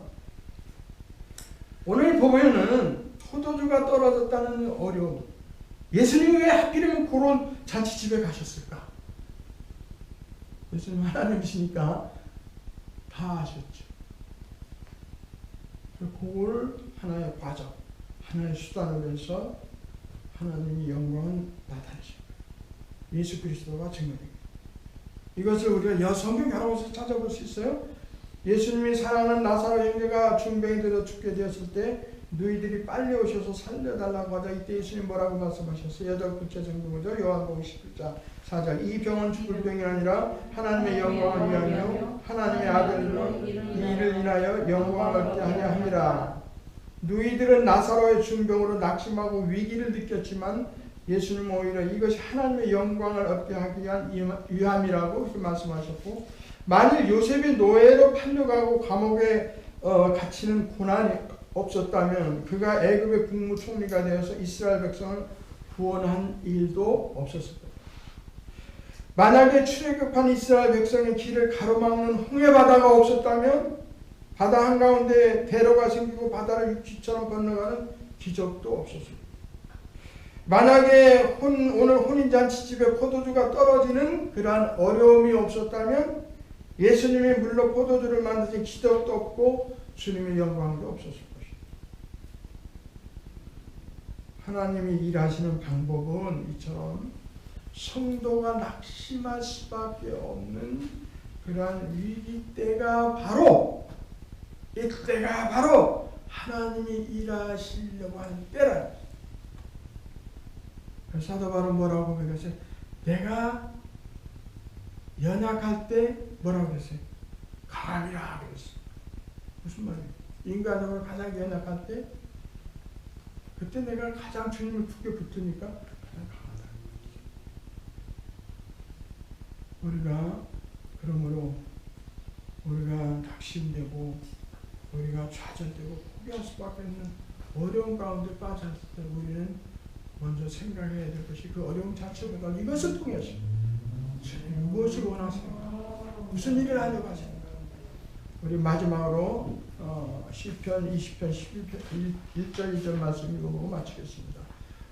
오늘 보면은 포도주가 떨어졌다는 어려움. 예수님이 왜 하필이면 그런 잔치집에 가셨을까? 예수님 하나님이시니까 다 아셨죠. 그걸 하나의 과정, 하나의 수단으로 해서 하나님의 영광을 나타내신 거예요. 예수 그리스도가 증거됩니다. 이것을 우리가 성경 여러 곳에서 찾아볼 수 있어요. 예수님이 사랑하는 나사로 형제가 중병이 들어 죽게 되었을 때 너희들이 빨리 오셔서 살려달라고 하자. 이때 예수님 뭐라고 말씀하셨어요? 8구체 정도죠. 요한복음 11장 4절. 이 병은 죽을 병이 아니라 하나님의 영광을 위하여 하나님의 아들로 이 일을 인하여 영광을 얻게 하려 함이라. 너희들은 나사로의 중병으로 낙심하고 위기를 느꼈지만 예수님은 오히려 이것이 하나님의 영광을 얻게 하기 위한 위함이라고 이렇게 말씀하셨고, 만일 요셉이 노예로 팔려가고 감옥에 갇히는 고난이 없었다면 그가 애굽의 국무총리가 되어서 이스라엘 백성을 구원한 일도 없었을 거예요. 만약에 출애굽한 이스라엘 백성의 길을 가로막는 홍해바다가 없었다면 바다 한가운데 대로가 생기고 바다를 육지처럼 건너가는 기적도 없었을 거예요. 만약에 오늘 혼인잔치집에 포도주가 떨어지는 그러한 어려움이 없었다면 예수님이 물로 포도주를 만드신 기적도 없고 주님의 영광도 없었을 것입니다. 하나님이 일하시는 방법은 이처럼 성도가 낙심할 수밖에 없는 그러한 위기 때가 바로 이때가 바로 하나님이 일하시려고 하는 때라는 거예요. 사도 바울은 뭐라고 그랬어요? 내가 연약할 때 뭐라고 그랬어요? 강함이라 그랬어요. 무슨 말이에요? 인간으로 가장 연약할 때 그때 내가 가장 주님을 굳게 붙으니까 가장 강하다는 거죠. 우리가 그러므로 우리가 낙심되고 우리가 좌절되고 포기할 수밖에 없는 어려운 가운데 빠졌을 때 우리는 먼저 생각해야 될 것이 그 어려움 자체보다 이것을 통해서 주님 무엇을 원하십니까? 무슨 일을 하려고 하십니까? 우리 마지막으로 시편 20편 1절 2절 말씀 읽어보고 마치겠습니다.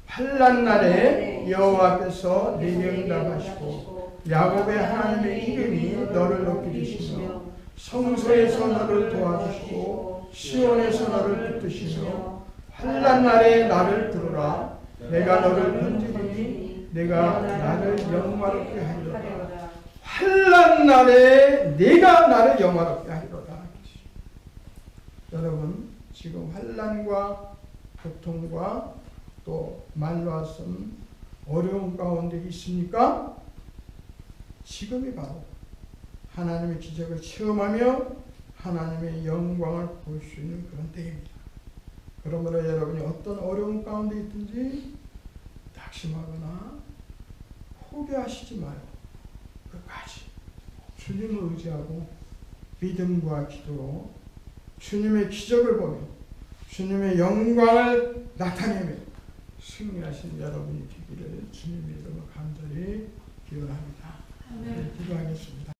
환난 날에 여호와께서 내게 응답하시고 야곱의 하나님의 이름이 너를 높이 드시며 성소에서 너를 도와주시고 시온에서 너를 붙드시며 환난 날에 나를 부르라. 내가 너를 건지리니 내가 나를 영화롭게 하리로다. 환난 날에 내가 나를 영화롭게 하리로다. 여러분 지금 환난과 고통과 또 말로하선 어려운 가운데 있습니까? 지금이 바로 하나님의 기적을 체험하며 하나님의 영광을 볼 수 있는 그런 때입니다. 그러므로 여러분이 어떤 어려운 가운데 있든지 낙심하거나 포기하시지 마요. 끝까지 주님을 의지하고 믿음과 기도로 주님의 기적을 보며 주님의 영광을 나타내며 승리하신 여러분이 되기를 주님의 이름으로 간절히 기원합니다. 기도하겠습니다.